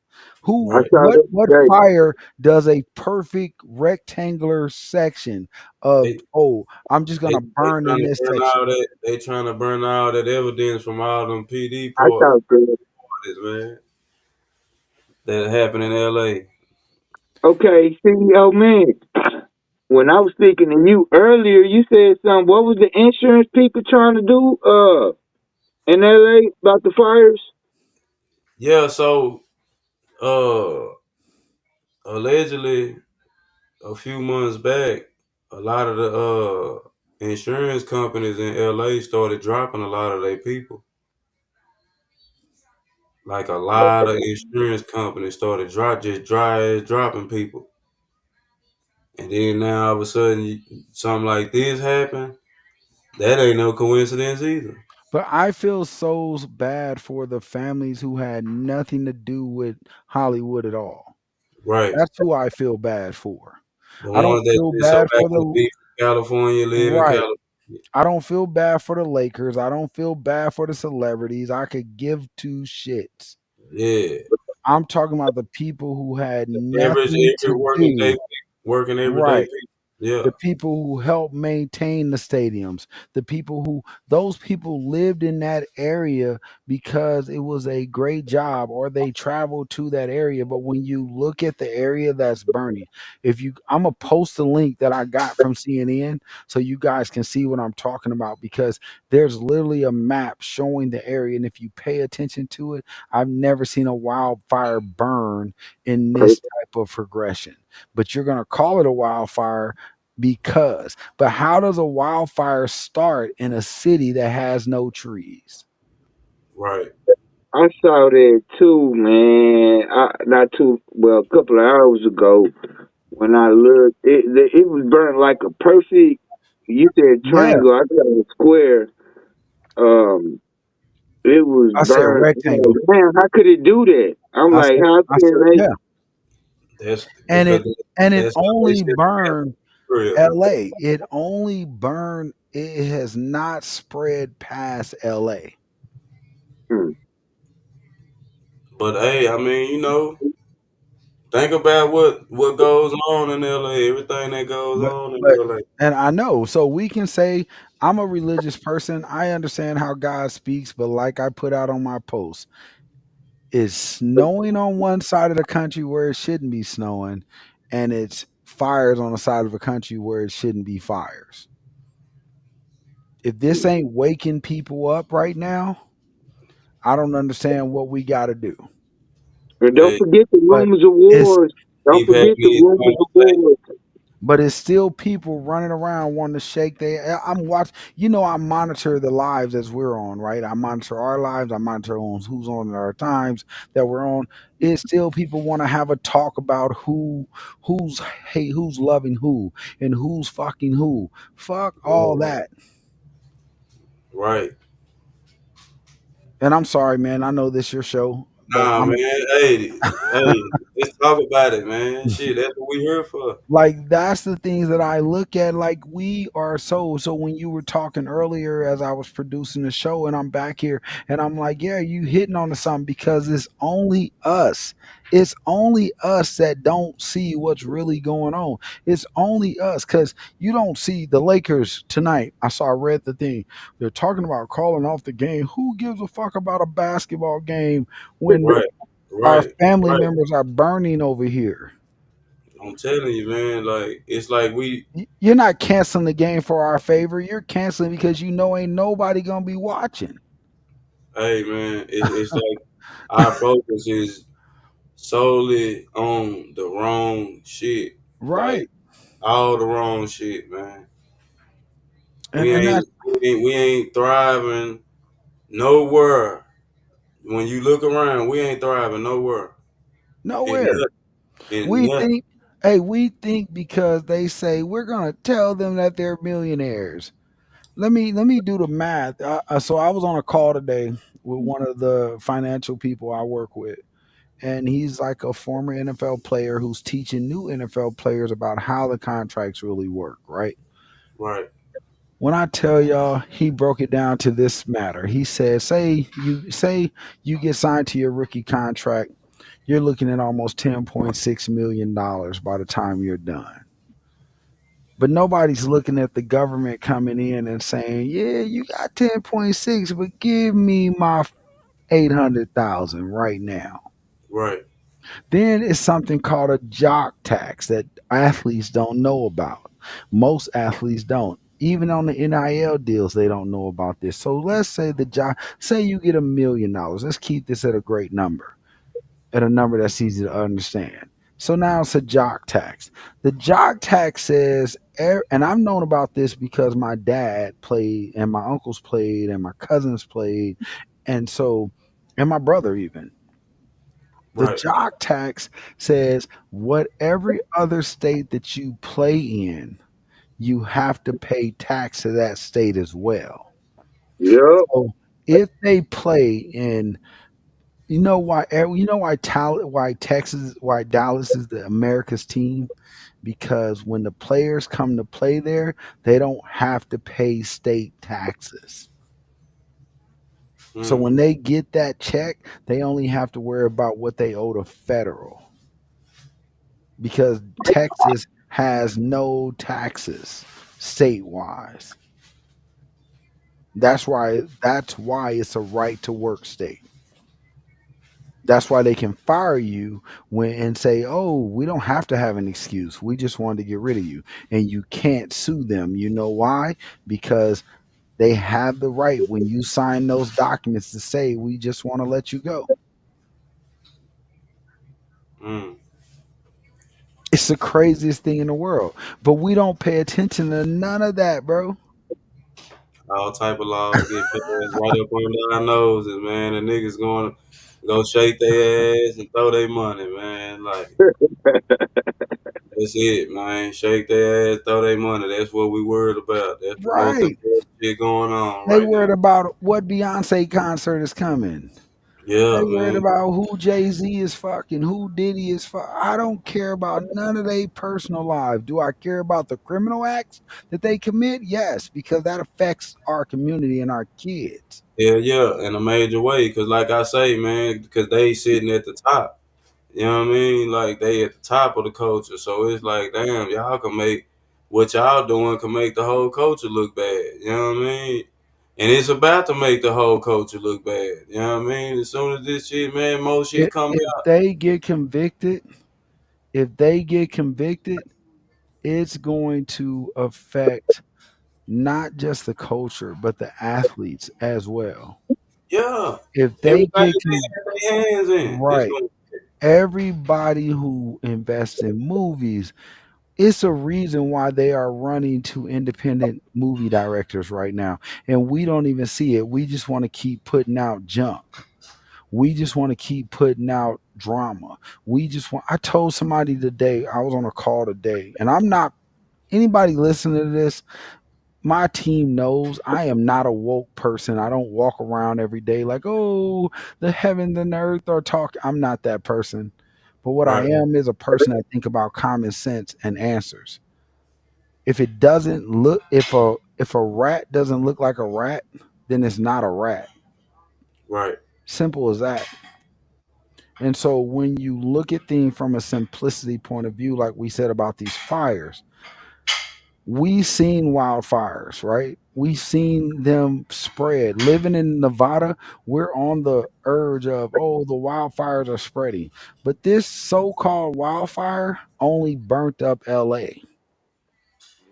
Who I Right. saw that what today. fire does a perfect rectangular section of, They oh, I'm just gonna they burn trying in to this burn section. all that. They trying to burn all that evidence from all them PD I saw that. parties, man. That happened in L.A. Okay, CEO man. When I was speaking to you earlier, you said something. What was the insurance people trying to do? In LA about the fires? Yeah, so uh allegedly a few months back, a lot of the insurance companies in LA started dropping a lot of their people. Like a lot of insurance companies started just dry ass dropping people. And then now all of a sudden something like this happened. That ain't no coincidence either. But I feel so bad for the families who had nothing to do with Hollywood at all. Right. That's who I feel bad for. The I don't ones that feel just so bad for happen to the be from California, live in right. California. I don't feel bad for the Lakers. I don't feel bad for the celebrities. I could give two shits. Yeah. I'm talking about the people who had nothing Every to working day do. people, working everyday Right. people. Yeah. The people who helped maintain the stadiums, the people who those people lived in that area because it was a great job or they traveled to that area. But when you look at the area that's burning, I'm gonna post the link that I got from CNN so you guys can see what I'm talking about because there's literally a map showing the area. And if you pay attention to it, I've never seen a wildfire burn in this type of progression. But you're gonna call it a wildfire but how does a wildfire start in a city that has no trees? Right. I saw that too, man. Not too well, a couple of hours ago when I looked, it was burnt like a perfect. You said Yeah, triangle. I got a square. Um, it was I said burnt. I'm rectangle. like, man, how could it do that? I'm I like, said how I can said they? yeah, That's and because it that's how they only set the burned real. L.A. It only burned. It has not spread past L.A. Hmm. But hey, I mean, think about what goes on in LA, everything that goes But on in but LA. and I know, so we can say I'm a religious person. I understand how God speaks, but like I put out on my post, it's snowing on one side of the country where it shouldn't be snowing, and it's fires on the side of the country where it shouldn't be fires. If this ain't waking people up right now, I don't understand what we got to do. And don't Hey, forget the But rumors of it's wars. Don't keep having forget the these rumors of conversations. wars. but it's still people running around wanting to shake their. I'm watching. You know, I monitor the lives as we're on, right? I monitor our lives. I monitor on who's on at our times that we're on. It's still people want to have a talk about who's hey who's loving who and who's fucking who. Fuck all that. Right. And I'm sorry, man. I know this your show, but Nah, I'm man. Hey, let's talk about it, man. Shit, that's what we here for. like that's the things that I look at. Like we are so when you were talking earlier as I was producing the show and I'm back here and I'm like, yeah, you hitting on to something because it's only us. It's only us that don't see what's really going on. It's only us because you don't see the Lakers tonight. I read the thing. They're talking about calling off the game. Who gives a fuck about a basketball game when Right, our right, family right. members are burning over here? I'm telling you, man. Like it's like we. You're not canceling the game for our favor. You're canceling because you know ain't nobody gonna be watching. Hey, man. It's like our focus is solely on the wrong shit. Like Right. all the wrong shit, man. And and that's We ain't thriving nowhere. When you look around, we ain't thriving nowhere. In nowhere. nothing. In We nothing. think hey, we think because they say we're gonna tell them that they're millionaires. Let me do the math. So I was on a call today with one of the financial people I work with, and he's like a former NFL player who's teaching new NFL players about how the contracts really work, right? Right, When I tell y'all, he broke it down to this matter. He said, say you get signed to your rookie contract, you're looking at almost $10.6 million by the time you're done. But nobody's looking at the government coming in and saying, "Yeah, you got 10.6, but give me my 800,000 right now." right, Then it's something called a jock tax that athletes don't know about. Most athletes don't. Even on the NIL deals, they don't know about this. So let's say say you get $1 million. Let's keep this at a great number, at a number that's easy to understand. So now it's a jock tax. The jock tax says, and I've known about this because my dad played, and my uncles played, and my cousins played, and so, and my brother even. The right. jock tax says what every other state that you play in, you have to pay tax to that state as well. Yep. So if they play in, why Dallas is the America's team, because when the players come to play there, they don't have to pay state taxes. So Mm, when they get that check, they only have to worry about what they owe to federal, because Texas has no taxes state-wise. That's why it's a right to work state. That's why they can fire you and say, "Oh, we don't have to have an excuse. We just wanted to get rid of you." And you can't sue them. You know why? Because they have the right when you sign those documents to say, "We just want to let you go." mm. It's the craziest thing in the world. But we don't pay attention to none of that, bro. All type of laws get passed right up under our noses, man. The niggas going to go shake their ass and throw their money, man. Like that's it, man. Shake their ass, throw their money. That's what we worried about. That's the most Right. important shit going on They right now. worried about what Beyonce concert is coming. Yeah, They worried man. about who Jay-Z is fucking, who Diddy is fucking. I don't care about none of their personal lives. Do I care about the criminal acts that they commit? Yes, because that affects our community and our kids. Yeah, yeah, in a major way. Cause like I say, man, because they sitting at the top. You know what I mean? Like they at the top of the culture. So it's like, damn, y'all can make what y'all doing can make the whole culture look bad. You know what I mean? And it's about to make the whole culture look bad. You know what I mean? As soon as this shit, man, more shit come If out. they get convicted, if they get convicted, it's going to affect not just the culture, but the athletes as well. Yeah. If they Everybody get they had their hands in. It's right, going everybody who invests in movies, It's a reason why they are running to independent movie directors right now. And we don't even see it. We just want to keep putting out junk. We just want to keep putting out drama. I told somebody today, I was on a call today, and I'm not, anybody listening to this, my team knows I am not a woke person. I don't walk around every day like, oh, the heavens and the earth are talking. I'm not that person. But what I Right, am is a person that think about common sense and answers. If it doesn't look, if a rat doesn't look like a rat, then it's not a rat. right, Simple as that. And so when you look at things from a simplicity point of view, like we said about these fires, we seen wildfires, right? We seen them spread. Living in Nevada, we're on the urge of, oh, the wildfires are spreading. But this so-called wildfire only burnt up LA.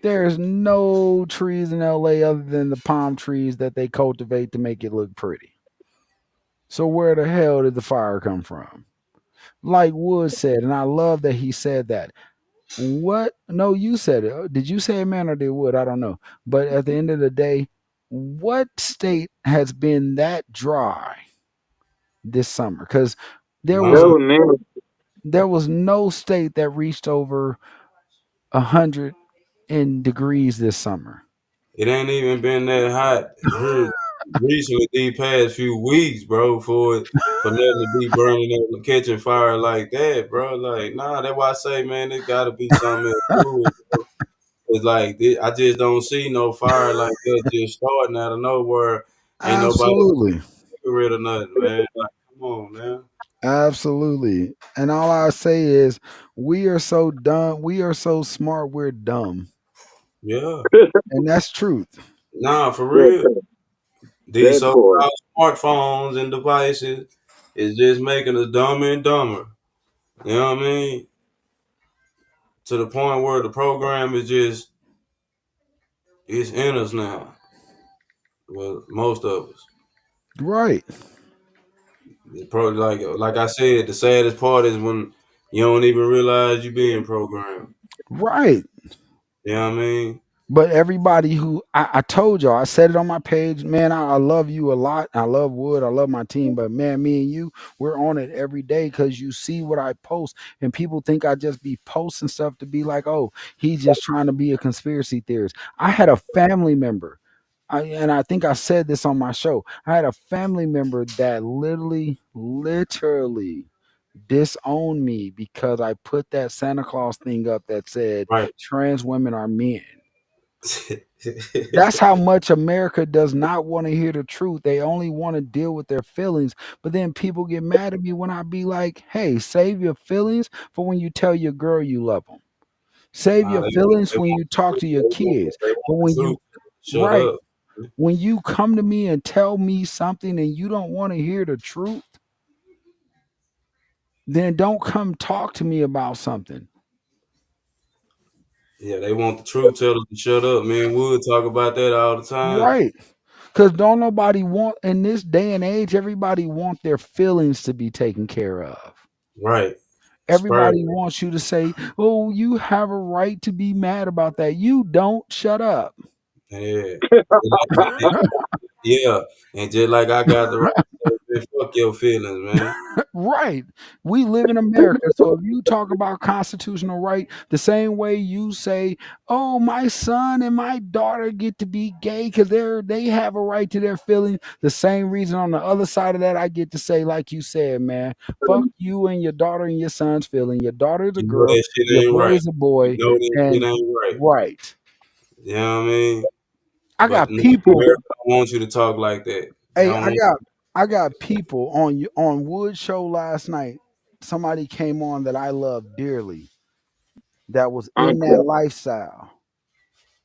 There's no trees in LA other than the palm trees that they cultivate to make it look pretty. So where the hell did the fire come from? Like Wood said, and I love that he said that. What? No, you said it. Did you say it, man, or did Wood? I don't know. But at the end of the day, what state has been that dry this summer? Because there was none. No, man. there was no state that reached over 100 in degrees this summer. It ain't even been that hot here recently these past few weeks, bro, for nothing to be burning up and catching fire like that, bro. Like, nah, that's why I say, man, it gotta be something else to it, bro. It's like I just don't see no fire like that just starting out of nowhere. Ain't nobody Absolutely. rid of nothing, man. Like, come on, man. Absolutely. And all I say is we are so dumb. We are so smart. We're dumb. Yeah. And that's truth. Nah, for that, real. These that part. so-called smartphones and devices is just making us dumber and dumber. You know what I mean? To the point where the program is just it's in us now. Well, most of us. Right. Probably like I said, the saddest part is when you don't even realize you're being programmed. Right. You know what I mean? But everybody who I told y'all, I said it on my page, man, I love you a lot. I love Wood. I love my team. But man, me and you, we're on it every day because you see what I post. And people think I just be posting stuff to be like, oh, he's just trying to be a conspiracy theorist. I had a family member. And I think I said this on my show. I had a family member that literally disowned me because I put that Santa Claus thing up that said Right. trans women are men. That's how much America does not want to hear the truth. They only want to deal with their feelings. But then people get mad at me when I be like, hey, save your feelings for when you tell your girl you love them. Save Nah, your they feelings when want you talk to your kids. they But want the when truth. you, Shut right, up. when you come to me and tell me something and you don't want to hear the truth, then don't come talk to me about something. Yeah, they want the truth tellers to shut up. Me and Wood talk about that all the time. Right. Because don't nobody want, in this day and age, everybody want their feelings to be taken care of. Right. Spur. Everybody wants you to say, oh, you have a right to be mad about that. You don't. Shut up. Yeah. Yeah. And just like I got the right to say, man, fuck your feelings, man. Right. We live in America. So if you talk about constitutional right, the same way you say, oh, my son and my daughter get to be gay because they have a right to their feelings. The same reason on the other side of that, I get to say, like you said, man, fuck you and your daughter and your son's feeling. Your daughter is a You know girl, that shit your ain't boy right. is a You boy, know that shit and ain't right. right. You know what I mean? I But got no, people. America don't want you to talk like that. They Hey, don't want I got people on Wood Show last night. Somebody came on that I love dearly that was in that lifestyle.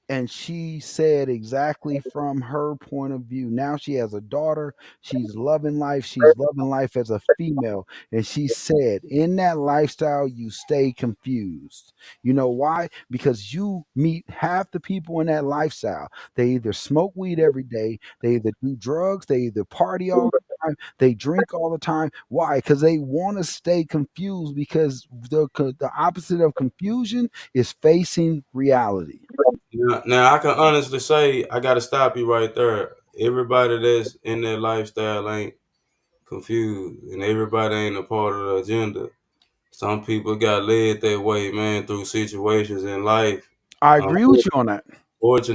And she said exactly from her point of view. Now she has a daughter. She's loving life. She's loving life as a female. And she said, in that lifestyle, you stay confused. You know why? Because you meet half the people in that lifestyle. They either smoke weed every day, they either do drugs, they either party all time. They drink all the time. Why? Because they want to stay confused. Because the opposite of confusion is facing reality. Now I can honestly say I gotta stop you right there. Everybody that's in that lifestyle ain't confused, and everybody ain't a part of the agenda. Some people got led that way, man, through situations in life, I agree with you unfortunate on that,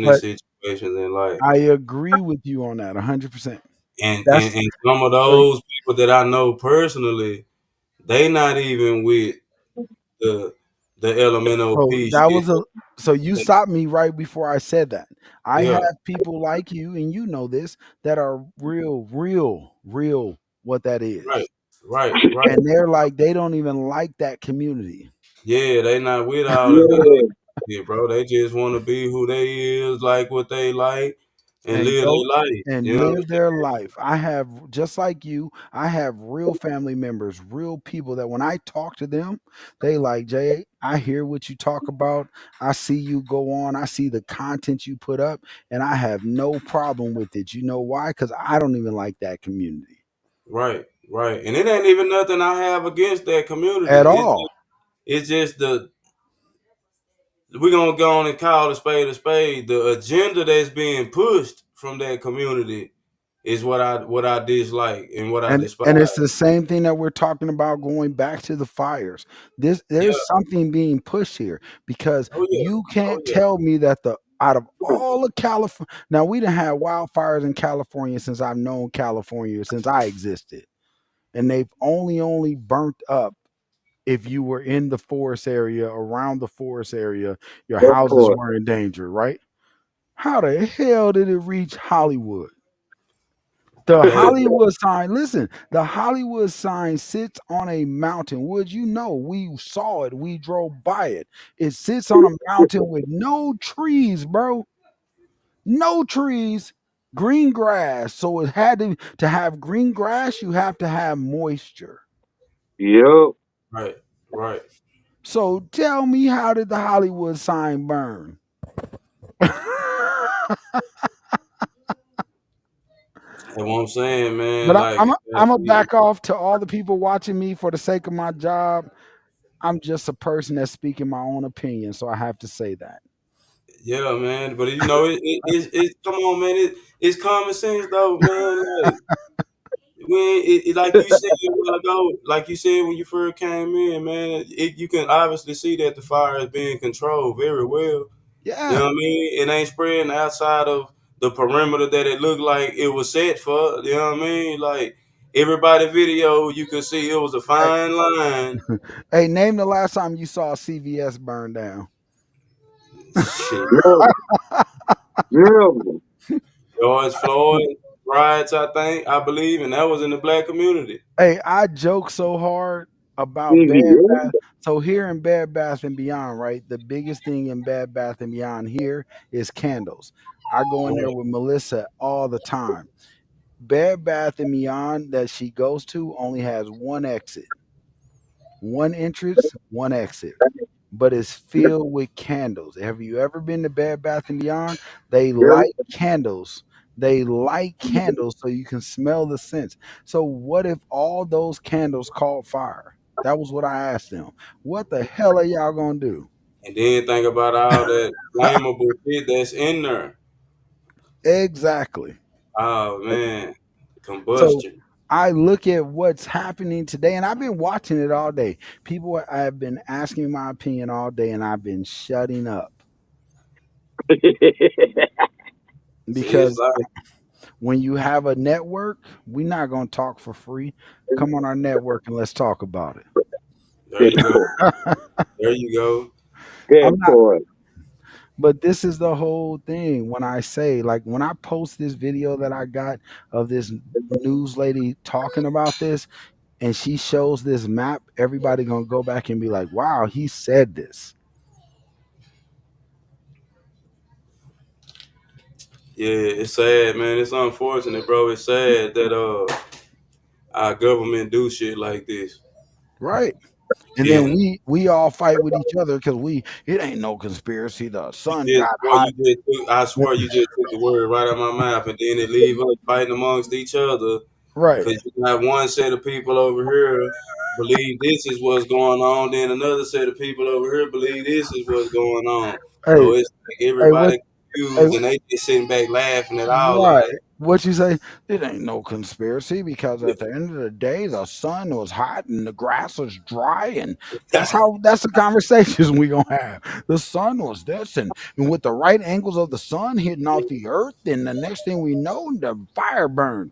but situations in life. I agree with you on that 100%. And, and That's and some of so. those people that I know personally, they not even with the elemental So P that shit. was a so you stopped me right before I said that. I have Yeah, people like you, and you know this, that are real what that right, is. right. And they're like they don't even like that community. Yeah, they not with all of that Yeah, shit, bro. They just want to be who they is, like what they like, and And live go their life. and You know what live their life. I have just like you, I have real family members, real people that when I talk to them, they like, Jay, I hear what you talk about. I see you go on. I see the content you put up, and I have no problem with it. You know why? Because I don't even like that community right, right. And it ain't even nothing I have against that community. at all. It's just the we're gonna go on and call a spade a spade. The agenda that's being pushed from that community is what I dislike and what I despise. And it's the same thing that we're talking about going back to the fires. Yeah. There's something being pushed here because Oh yeah. you Oh can't yeah. tell me that the out of all of California, now we done had wildfires in California since I've known California since I existed, and they've only burnt up if you were in the forest area, around the forest area, your that houses part. were in danger, right? How the hell did it reach Hollywood? The Man, Hollywood sign, listen, the Hollywood sign sits on a mountain. Would you know? We saw it. We drove by it. It sits on a mountain with no trees, bro. No trees, green grass. So it had to have green grass, you have to have moisture. Yup. right, right. So tell me, how did the Hollywood sign burn? That's what I'm saying, man. But Like I'm gonna back off to all the people watching me for the sake of my job. I'm just a person that's speaking my own opinion, so I have to say that. yeah, man. But you know, it come on, man. It's common sense though, man. Like when like you said a while ago, like you said when you first came in, man, you can obviously see that the fire is being controlled very well. You know Yeah. what I mean? It ain't spreading outside of the perimeter that it looked like it was set for. You know what I mean? Like everybody video, you could see it was a Hey, fine line. hey, name the last time you saw CVS burn down. Shit. Never. Never. George Floyd riots, I believe, and that was in the black community. Hey, I joke so hard about Bed CVS. Bath. So here in Bed Bath and Beyond, right? The biggest thing in Bed Bath and Beyond here is candles. I go in there Right. with Melissa all the time. Bed Bath and Beyond that she goes to only has one exit, one entrance, one exit, but it's filled with candles. Have you ever been to Bed Bath and Beyond? They Yeah. light candles. They light candles so you can smell the scents. So what if all those candles caught fire? That was what I asked them. What the hell are y'all gonna do? And then think about all that flammable shit that's in there. Exactly. Oh man, So combustion. I look at what's happening today, and I've been watching it all day. People have been asking my opinion all day, and I've been shutting up See, it's because like when you have a network, we're not going to talk for free. Come on our network and let's talk about it. there that you go, part. there you go. That I'm not, part. but this is the whole thing. When I say, like, when I post this video that I got of this news lady talking about this, and she shows this map, everybody gonna go back and be like, "Wow, he said this." Yeah, it's sad, man. It's unfortunate, bro. It's sad that our government do shit like this. Right. And then And we all fight with each other because it ain't no conspiracy. The sun got hot. you just took, I swear you just took the word right out of my mouth, and then it leave us fighting amongst each other Right. Because you got one set of people over here believe this is what's going on, then another set of people over here believe this is what's going on. Hey, So it's like hey, what? everybody Hey, confused and they just sitting back laughing at all of right. it. What you say? It ain't no conspiracy because at the end of the day, the sun was hot and the grass was dry, and that's the conversations we gonna have. The sun was this, and with the right angles of the sun hitting off the earth, and the next thing we know, the fire burned.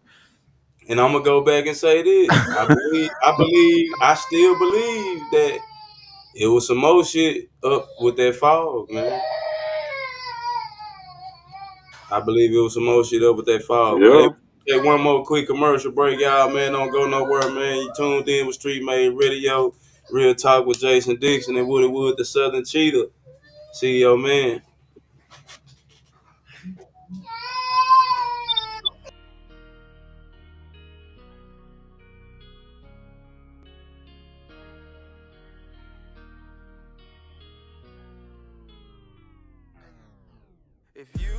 And I'm gonna go back and say this. I still believe that it was some more shit up with that fog, man. I believe it was some more shit up with that fog. But Yeah. hey, one more quick commercial break, y'all, man. Don't go nowhere, man. You tuned in with Streetmade Radio, Real Talk with Jason Dixon and Woody Wood, the Southern Cheetah. See yo, man. If you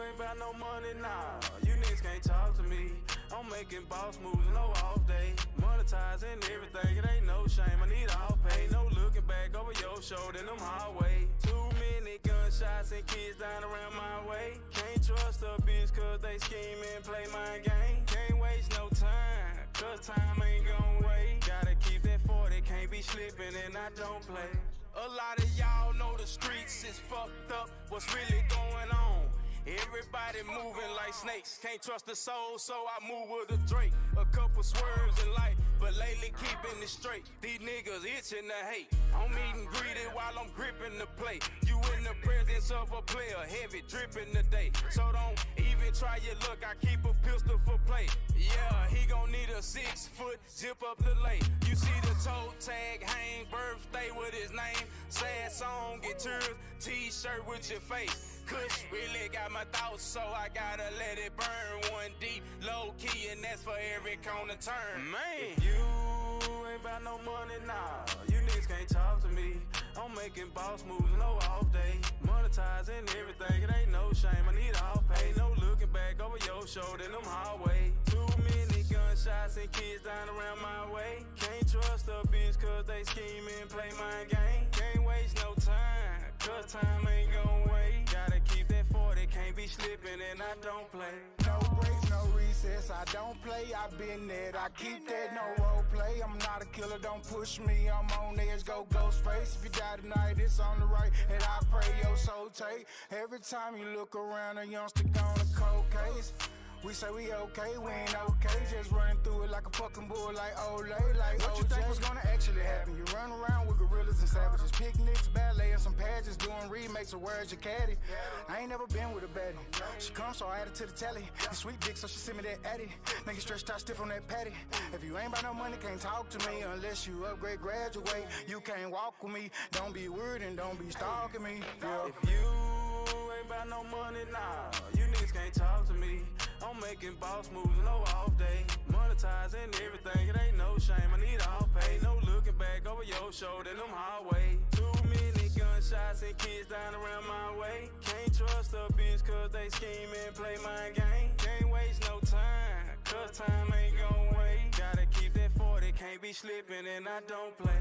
ain't got no money now, you niggas can't talk to me. I'm making boss moves, no off day. Monetizing everything, it ain't no shame. I need all pay, no looking back over your shoulder in them highway. Too many gunshots and kids dying around my way. Can't trust a bitch cause they scheme and play my game. Can't waste no time, cause time ain't gon' wait. Gotta keep that 40, can't be slipping and I don't play. A lot of y'all know the streets is fucked up. What's really going on? Everybody moving like snakes. Can't trust the soul, so I move with a Drake. A couple swerves in life, but lately keeping it straight. These niggas itching to hate. I'm eating greedy while I'm gripping the plate. You in the presence of a player, heavy dripping today. So don't even try your luck. I keep a pistol for play. Yeah, he gon' need a 6-foot zip up the lake. You see the toe tag hang, birthday with his name. Sad song, get yours, t-shirt with your face. Kush really got my thoughts, so I gotta let it burn. One deep, low key, and that's for every corner turn. Man, if you ain't got no money now, you niggas can't talk to me. I'm making boss moves, no off day. Monetizing everything, it ain't no shame. I need all pay, no looking back over your shoulder in them highway. Too many gunshots and kids dying around my way. Can't trust a bitch cause they scheme and play my game. Can't waste no time, cause time ain't gon' wait. Gotta keep that 40, can't be slipping and I don't play. No breaks, no recess, I don't play, I been there, I keep that, no role play. I'm not a killer, don't push me, I'm on edge, go ghost face. If you die tonight, it's on the right, and I pray your soul take. Every time you look around, a youngster gone a cold case. We say we okay, we ain't okay. Just running through it like a fucking bull, like Olay, like what you think was gonna actually happen? You run around with gorillas and savages, picnics, ballet, and some pageants, doing remakes of Where's Your Caddy? I ain't never been with a baddie. She comes, so I add it to the tally. The sweet dick, so she send me that addy. Make it stretched out stiff on that patty. If you ain't got no money, can't talk to me unless you upgrade, graduate. You can't walk with me. Don't be weird and don't be stalking me. Yeah. If you ain't got no money now, you niggas can't talk to me. I'm making boss moves, no off day. Monetizing everything, it ain't no shame. I need all pay, no looking back over your shoulder in them highway. Too many gunshots and kids dying around my way. Can't trust a bitch cause they scheme and play my game. Can't waste no time, cause time ain't gon' wait. Gotta keep that 40, can't be slipping and I don't play.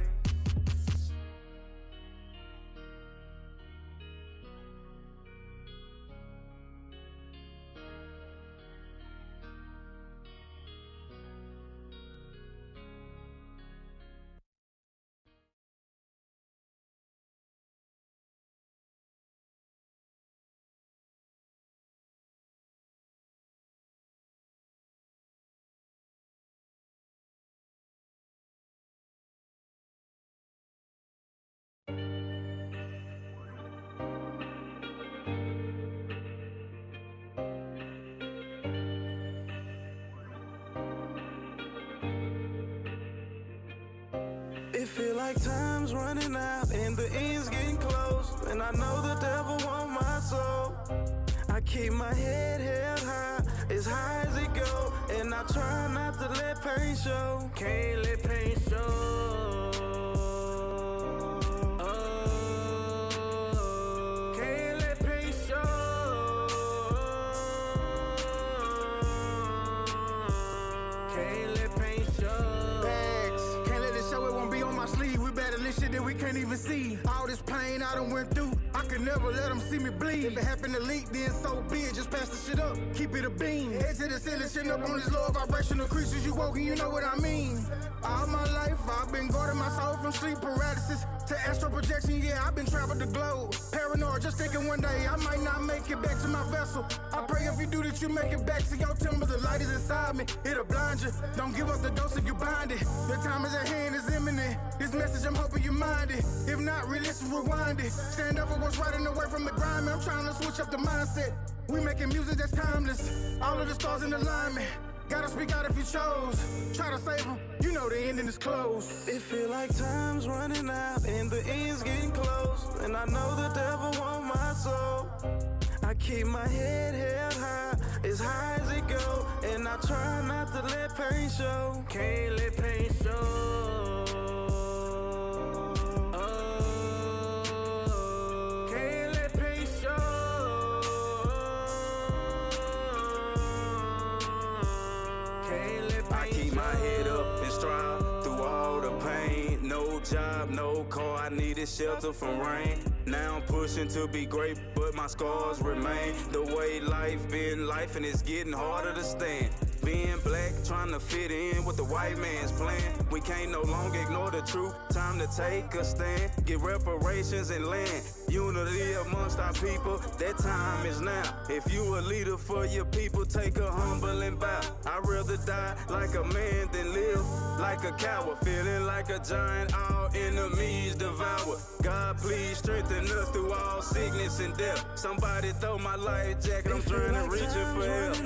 It feel like time's running out and the end's getting close. And I know the devil want my soul. I keep my head held high as it go. And I try not to let pain show. Can't let pain show. Can't let pain show. Bags. Can't let it show, it won't be on my sleeve. We battling shit that we can't even see. All this pain I done went through, I could never let them see me bleed. If it happened to leak, then so be it. Just pass the shit up, keep it a beam. Head to the ceiling, sitting up on these low vibrational creatures. You woke and you know what I mean. All my life, I've been guarding my soul from sleep paralysis to astral projection. Yeah, I've been traveled the globe. Paranoid, just thinking one day I might not make it back to my vessel. I pray if you do that, you make it back to your temple. The light is inside me, it'll blind you. Don't give up the dose if you bind it. The time is at hand, is imminent. This message, I'm hoping you mind it. If not, re-listen, rewind it. Stand up for what's right and away from the grind. I'm trying to switch up the mindset. We making music that's timeless. All of the stars in alignment. Gotta speak out if you chose. Try to save them, you know the ending is close. It feel like time's running out and the end's getting close. And I know the devil want my soul. I keep my head held high, as high as it go. And I try not to let pain show. Can't let pain show. Oh, can't let pain show. Can't let pain I keep my head up and strive through all the pain. No job, no car, I needed shelter from rain. Now I'm pushing to be great, but my scars remain. The way life been life and it's getting harder to stand. Being black, trying to fit in with the white man's plan. We can't no longer ignore the truth. Time to take a stand. Get reparations and land. Unity amongst our people. That time is now. If you a leader for your people, take a humbling bow. I'd rather die like a man than live like a coward. Feeling like a giant, all enemies devour. God, please strengthen us through all sickness and death. Somebody throw my life jacket. I'm trying to reach it for help.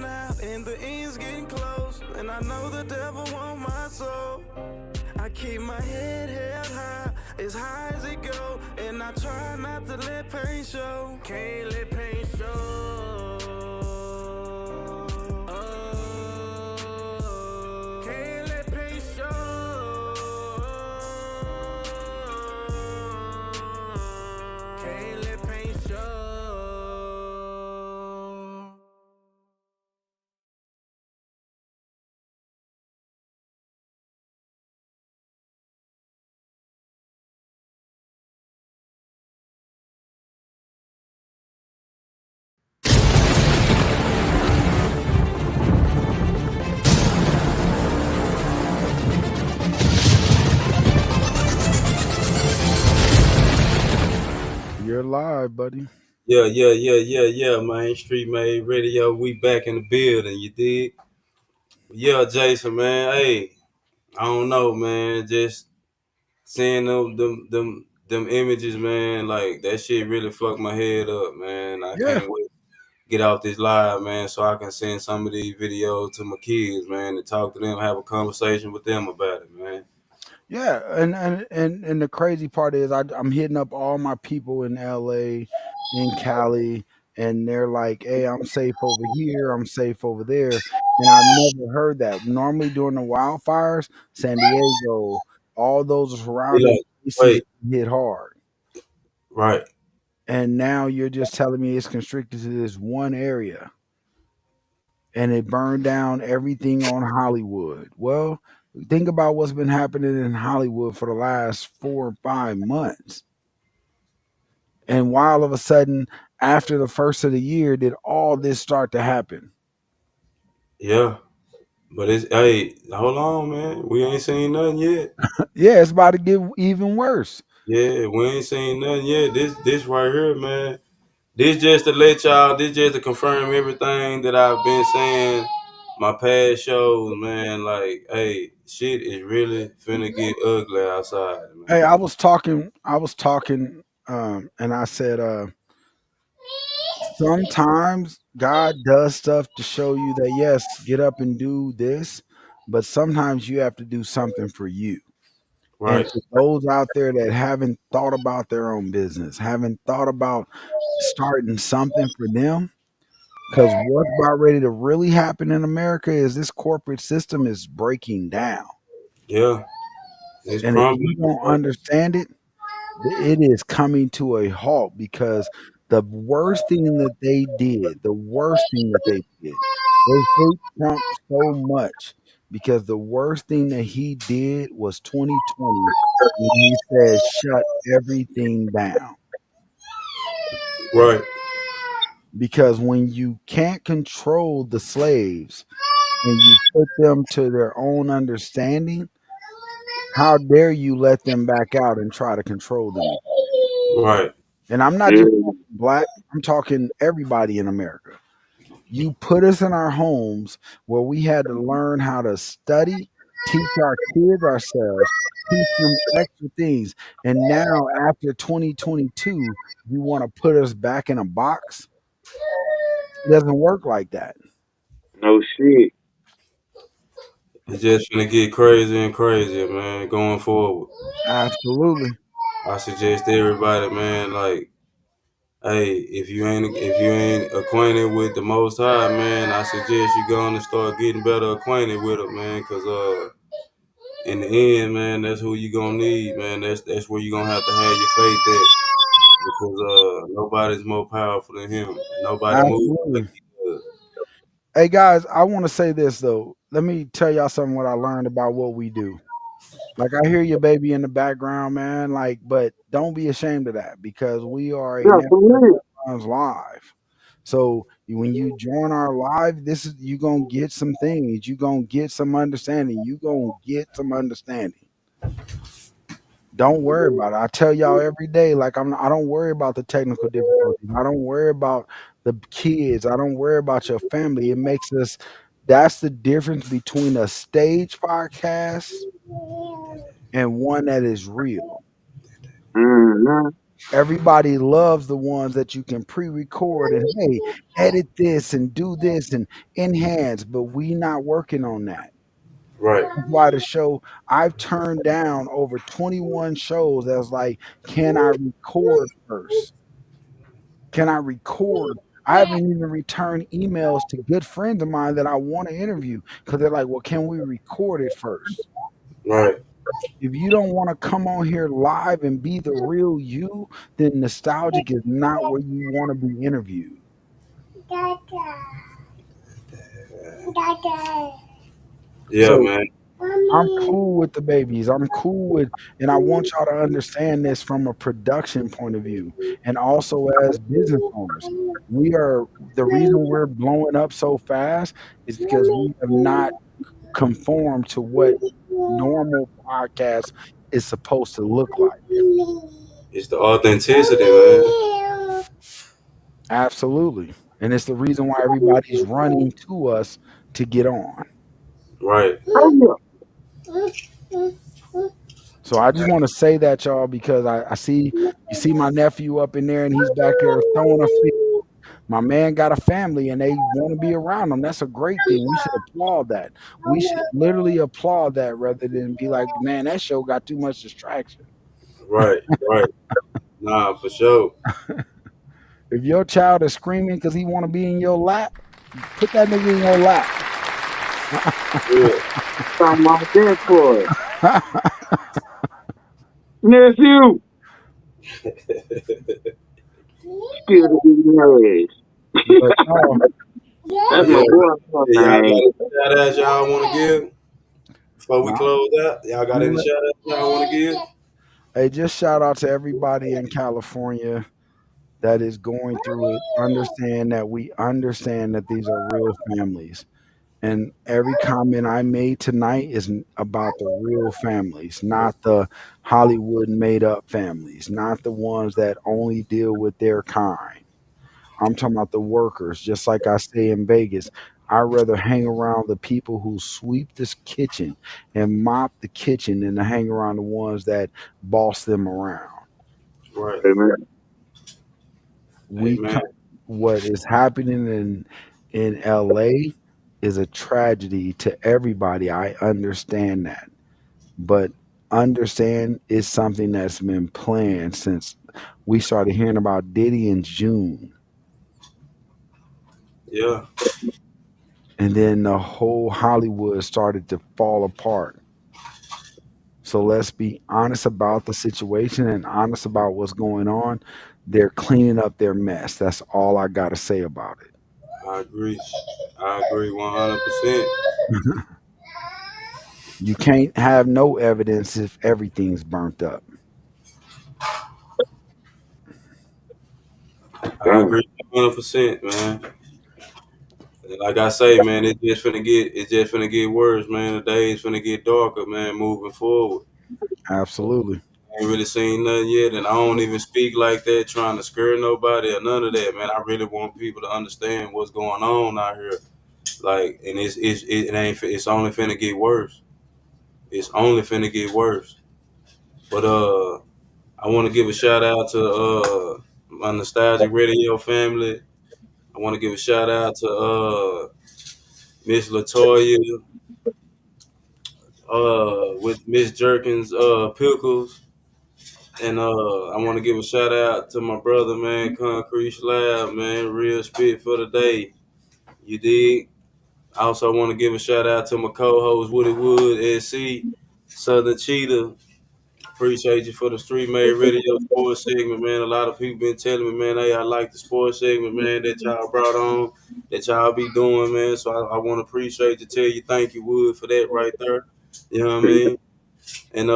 and the end's getting close, and I know the devil want my soul. I keep my head held high, as high as it go, and I try not to let pain show. Can't let pain show. Oh, can't let pain show. Can't let pain show. You're live, buddy. Yeah, man. Streetmade Radio, we back in the building, you dig? Yeah, Jason, man. Hey, I don't know, man. Just seeing them images, man. Like that shit really fucked my head up, man. I Yeah, can't wait to get off this live, man, so I can send some of these videos to my kids, man, and talk to them, have a conversation with them about it, man. yeah, and the crazy part is I'm hitting up all my people in LA, in Cali, and they're like, "Hey, I'm safe over here. I'm safe over there," and I've never heard that. Normally during the wildfires, San Diego, all those Be surrounding like, places wait, hit hard, right? and now you're just telling me it's constricted to this one area. And it burned down everything on Hollywood. Well, think about what's been happening in Hollywood for the last 4 or 5 months. And why all of a sudden, after the first of the year, did all this start to happen? Yeah, but it's hey, hold on, man. We ain't seen nothing yet. Yeah, it's about to get even worse. Yeah, we ain't seen nothing yet. This right here, man. This just to let y'all, this just to confirm everything that I've been saying my past shows, man. Like, hey, shit is really finna get ugly outside, Hey, man. I was talking, and I said, sometimes God does stuff to show you that yes, get up and do this, but sometimes you have to do something for you. And Right? to those out there that haven't thought about their own business, haven't thought about starting something for them, because what's about ready to really happen in America is this corporate system is breaking down. Yeah, it's And if crumbling, you don't bro. understand it, it is coming to a halt because the worst thing that they did, they hate Trump so much because the worst thing that he did was 2020 when he said shut everything down. Right. Because when you can't control the slaves and you put them to their own understanding, how dare you let them back out and try to control them? Right. And I'm not Yeah. just talking black, I'm talking everybody in America. You put us in our homes where we had to learn how to study, teach our kids ourselves, teach them extra things. And now, after 2022, you want to put us back in a box? It doesn't work like that. No shit. It's just gonna get crazier and crazier, man, going forward. Absolutely. I suggest everybody, man, like, hey, if you ain't acquainted with the Most High, man, I suggest you going to start getting better acquainted with him, man, cause in the end, man, that's who you gonna need, man. That's where you gonna have to have your faith at, because nobody's more powerful than him. Nobody moves like Absolutely. he does. Hey, guys, I want to say this, though. Let me tell y'all something what I learned about what we do. Like, I hear your baby in the background, man. Like, but don't be ashamed of that because we are a Yeah, network for real. that runs live. So when you join our live, this is you gonna get some things. You gonna get some understanding. You gonna get some understanding. Don't worry about it. I tell y'all every day, like I don't worry about the technical difficulties. I don't worry about the kids. I don't worry about your family. It makes us. That's the difference between a stage podcast and one that is real. Mm-hmm. Everybody loves the ones that you can pre-record and hey, edit this and do this and enhance, but we not working on that. Right, That's why the show I've turned down over 21 shows that's like, can I record first? Can I record? I haven't even returned emails to good friends of mine that I want to interview because they're like, well, can we record it first? right, If you don't want to come on here live and be the real you, then nostalgic is not where you want to be interviewed. yeah, So man, I'm cool with the babies. I'm cool with, and I want y'all to understand this from a production point of view and also as business owners. We are the reason we're blowing up so fast is because we have not conformed to what normal podcast is supposed to look like. it's the authenticity, man. Absolutely. And it's the reason why everybody's running to us to get on. Right, Oh, So I just want to say that, y'all, because I see you see my nephew up in there and he's back there throwing a fit. My man got a family and they want to be around him. That's a great thing. We should applaud that. We should literally applaud that rather than be like, man, that show got too much distraction. right, right. Nah, for sure. If your child is screaming because he want to be in your lap, put that nigga in your lap. Yeah. something like that for it. Nephew, still to be married. But no, That's my Yeah. boy, Yeah, y'all got man. any shout outs y'all want to give before we no, close out? Y'all got I'm any gonna let, shout outs y'all want to give? hey, just shout out to everybody in California that is going through it. Understand that these are real families. And every comment I made tonight is about the real families, not the Hollywood made up families, not the ones that only deal with their kind. I'm talking about the workers, just like I say in Vegas. I'd rather hang around the people who sweep this kitchen and mop the kitchen than to hang around the ones that boss them around. Right. Amen. We Amen. co- what is happening in LA is a tragedy to everybody. I understand that. But understand it's something that's been planned since we started hearing about Diddy in June. Yeah. And then the whole Hollywood started to fall apart. So let's be honest about the situation and honest about what's going on. They're cleaning up their mess. That's all I got to say about I agree. I agree 100%. it. You can't have no evidence if everything's burnt up. I agree 100%, man. And like I say, man, it's just finna get worse, man. The days finna get darker, man. Moving forward, Absolutely. I ain't really seen nothing yet, and I don't even speak like that, trying to scare nobody or none of that, man. I really want people to understand what's going on out here, like, and it's only finna get worse. It's only finna get worse. But I want to give a shout out to my nostalgic radio family. I want to give a shout out to Miss Latoya, with Miss Jerkins Pickles, and I want to give a shout out to my brother, man, Concrete Slab, man, real spit for the day. You dig? I also want to give a shout out to my co-host Woody Wood, SC, Southern Cheetah. Appreciate you for the Streetmade Radio Sports segment, man. A lot of people been telling me, man, hey, I like the sports segment, man, that y'all brought on, that y'all be doing, man. So I want to appreciate you, tell you thank you, Wood, for that right there. You know what I mean? And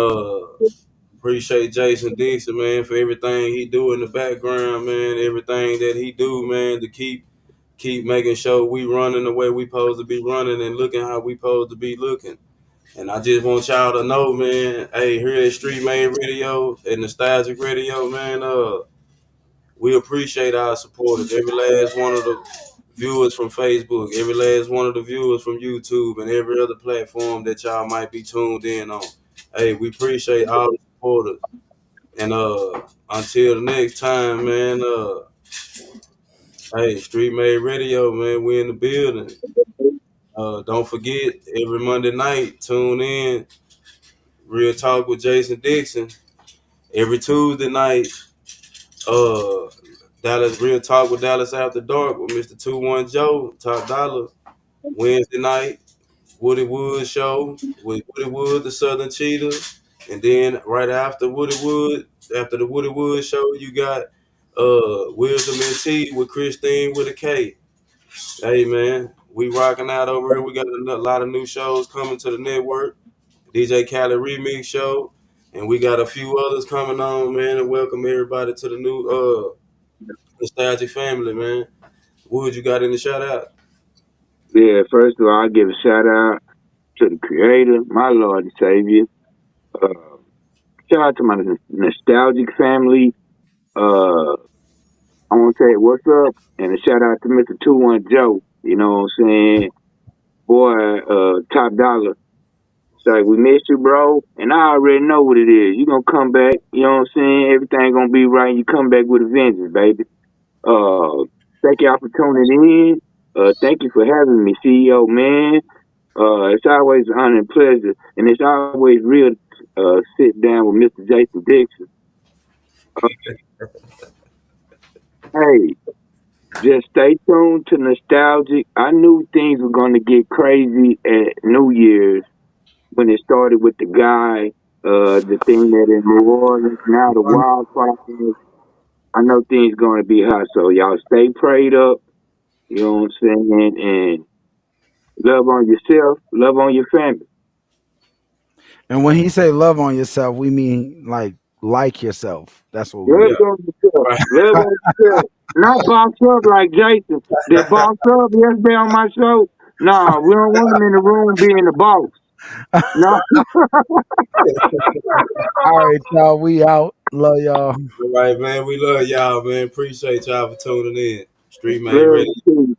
appreciate Jason Dixon, man, for everything he do in the background, man. Everything that he do, man, to keep making sure we running the way we supposed to be running and looking how we supposed to be looking. And I just want y'all to know, man, hey, here at Street Made Radio and Nostalgic Radio, man, we appreciate our supporters. Every last one of the viewers from Facebook, every last one of the viewers from YouTube and every other platform that y'all might be tuned in on. Hey, we appreciate all the supporters. And until the next time, man, hey, Street Made Radio, man, we in the building. Don't forget, every Monday night, tune in. Real Talk with Jason Dixon. Every Tuesday night, Dallas Real Talk with Dallas After Dark with Mr. 21 Joe, Top Dollar. Wednesday night, Woody Wood Show with Woody Wood, the Southern Cheetah. And then right after after the Woody Wood Show, you got Wisdom and T with Christine with a K. Hey, man, we rocking out over here. We got a lot of new shows coming to the network. DJ Khaled Remix Show. And we got a few others coming on, man, and welcome everybody to the new Nostalgic family, man. Wood, you got any shout out? Yeah, first of all, I give a shout out to the Creator, my Lord and Savior. Shout out to my nostalgic family. I want to say what's up, and a shout out to Mr. 21 Joe. You know what I'm saying? Boy, Top Dollar. It's like, we missed you, bro, and I already know what it is. You gonna come back, you know what I'm saying? Everything gonna be right. You come back with a vengeance, baby. Thank y'all for tuning in. Thank you for having me, CEO, man. It's always an honor and pleasure, and it's always real to sit down with Mr. Jason Dixon. Hey, just stay tuned to Nostalgic. I knew things were going to get crazy at New Year's when it started with the guy, the thing that in New Orleans, now the wildfires. I know things going to be hot, so y'all stay prayed up. You know what I'm saying? And love on yourself, love on your family. And when he say love on yourself, we mean like yourself. That's what we Love mean. on yourself, love on yourself. Not boss up like Jason. That boss up yesterday on my show. Nah, we don't want him in the room being the boss. No. All right, y'all. We out. Love y'all. All right, man. We love y'all, man. Appreciate y'all for tuning in. Street Made Love Radio. you.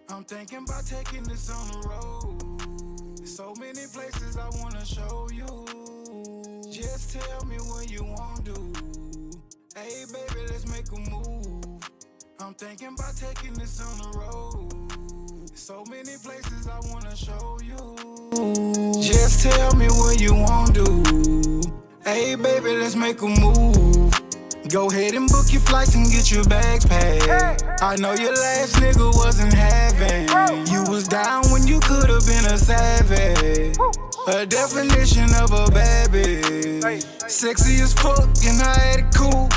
I'm thinking about taking this on the road. So many places I wanna show you. Just tell me when you want to. Hey baby, let's make a move. I'm thinking about taking this on the road. So many places I wanna show you. Just tell me when you want to. Hey baby, let's make a move. Go ahead and book your flights and get your bags packed. I know your last nigga wasn't having. You was down when you could've been a savage. A definition of a bad bitch. Sexy as fuck and I had it cool.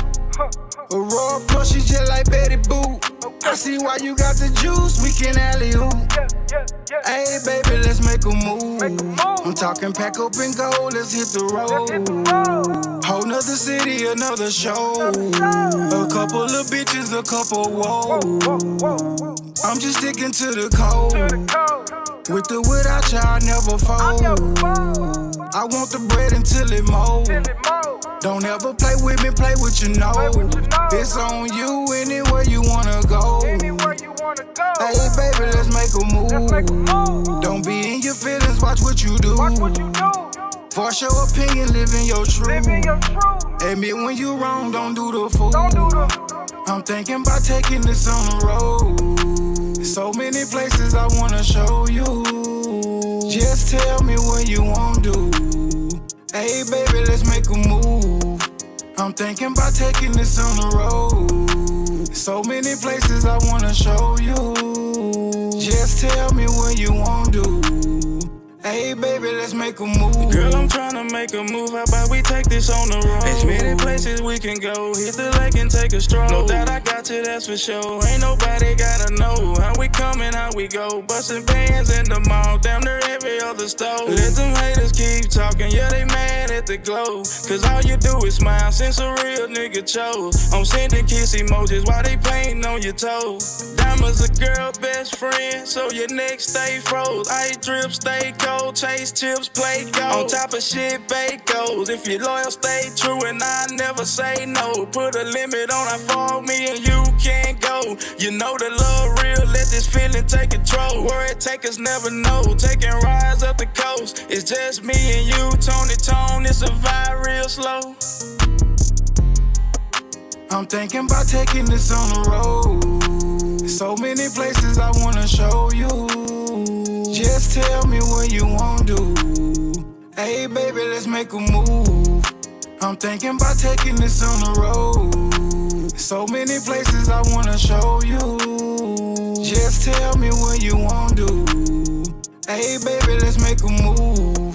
A raw flush, she just like Betty Boop. I see why you got the juice, we can alley-oop. Hey baby, let's make a move. I'm talking pack up and go, let's hit the road. Whole nother city, another show. A couple of bitches, a couple whoa. I'm just sticking to the code. With or without ya, I never fold. I want the bread until it mold. Don't ever play with me, play with your nose. It's on you anywhere you wanna go. Hey baby, let's make a move. Don't be in your feelings, watch what you do. Force your opinion, live in your truth. Admit when you wrong, don't do the fool. I'm thinking about taking this on the road. So many places I wanna show you. Just tell me what you want to. Hey baby, let's make a move. I'm thinking about taking this on the road. So many places I wanna show you. Just tell me what you want to. Hey baby, let's make a move. Girl, I'm tryna make a move. How about we take this on the road? There's many places we can go. Hit the lake and take a stroll. No doubt I got you, that's for sure. Ain't nobody gotta know how we come and how we go. Bustin' bands in the mall, damn near every other store. Let them haters keep talking, yeah, they mad at the glow. Cause all you do is smile since a real nigga chose. I'm sending kiss emojis while they painting on your toes. Diamonds a girl best friend, so your neck stay froze. Ice drip, stay cold. Chase chips, play gold. On top of shit, bake goals. If you're loyal, stay true, and I never say no. Put a limit on how far me and you can go. You know the love real, let this feeling take control. Where it take us, never know. Taking rides up the coast. It's just me and you, Tony Tone. It's a vibe real slow. I'm thinking about taking this on the road. So many places I wanna show you. Just tell me what you want to. Hey baby, let's make a move. I'm thinking about taking this on the road. So many places I wanna show you. Just tell me what you want to. Hey baby, let's make a move.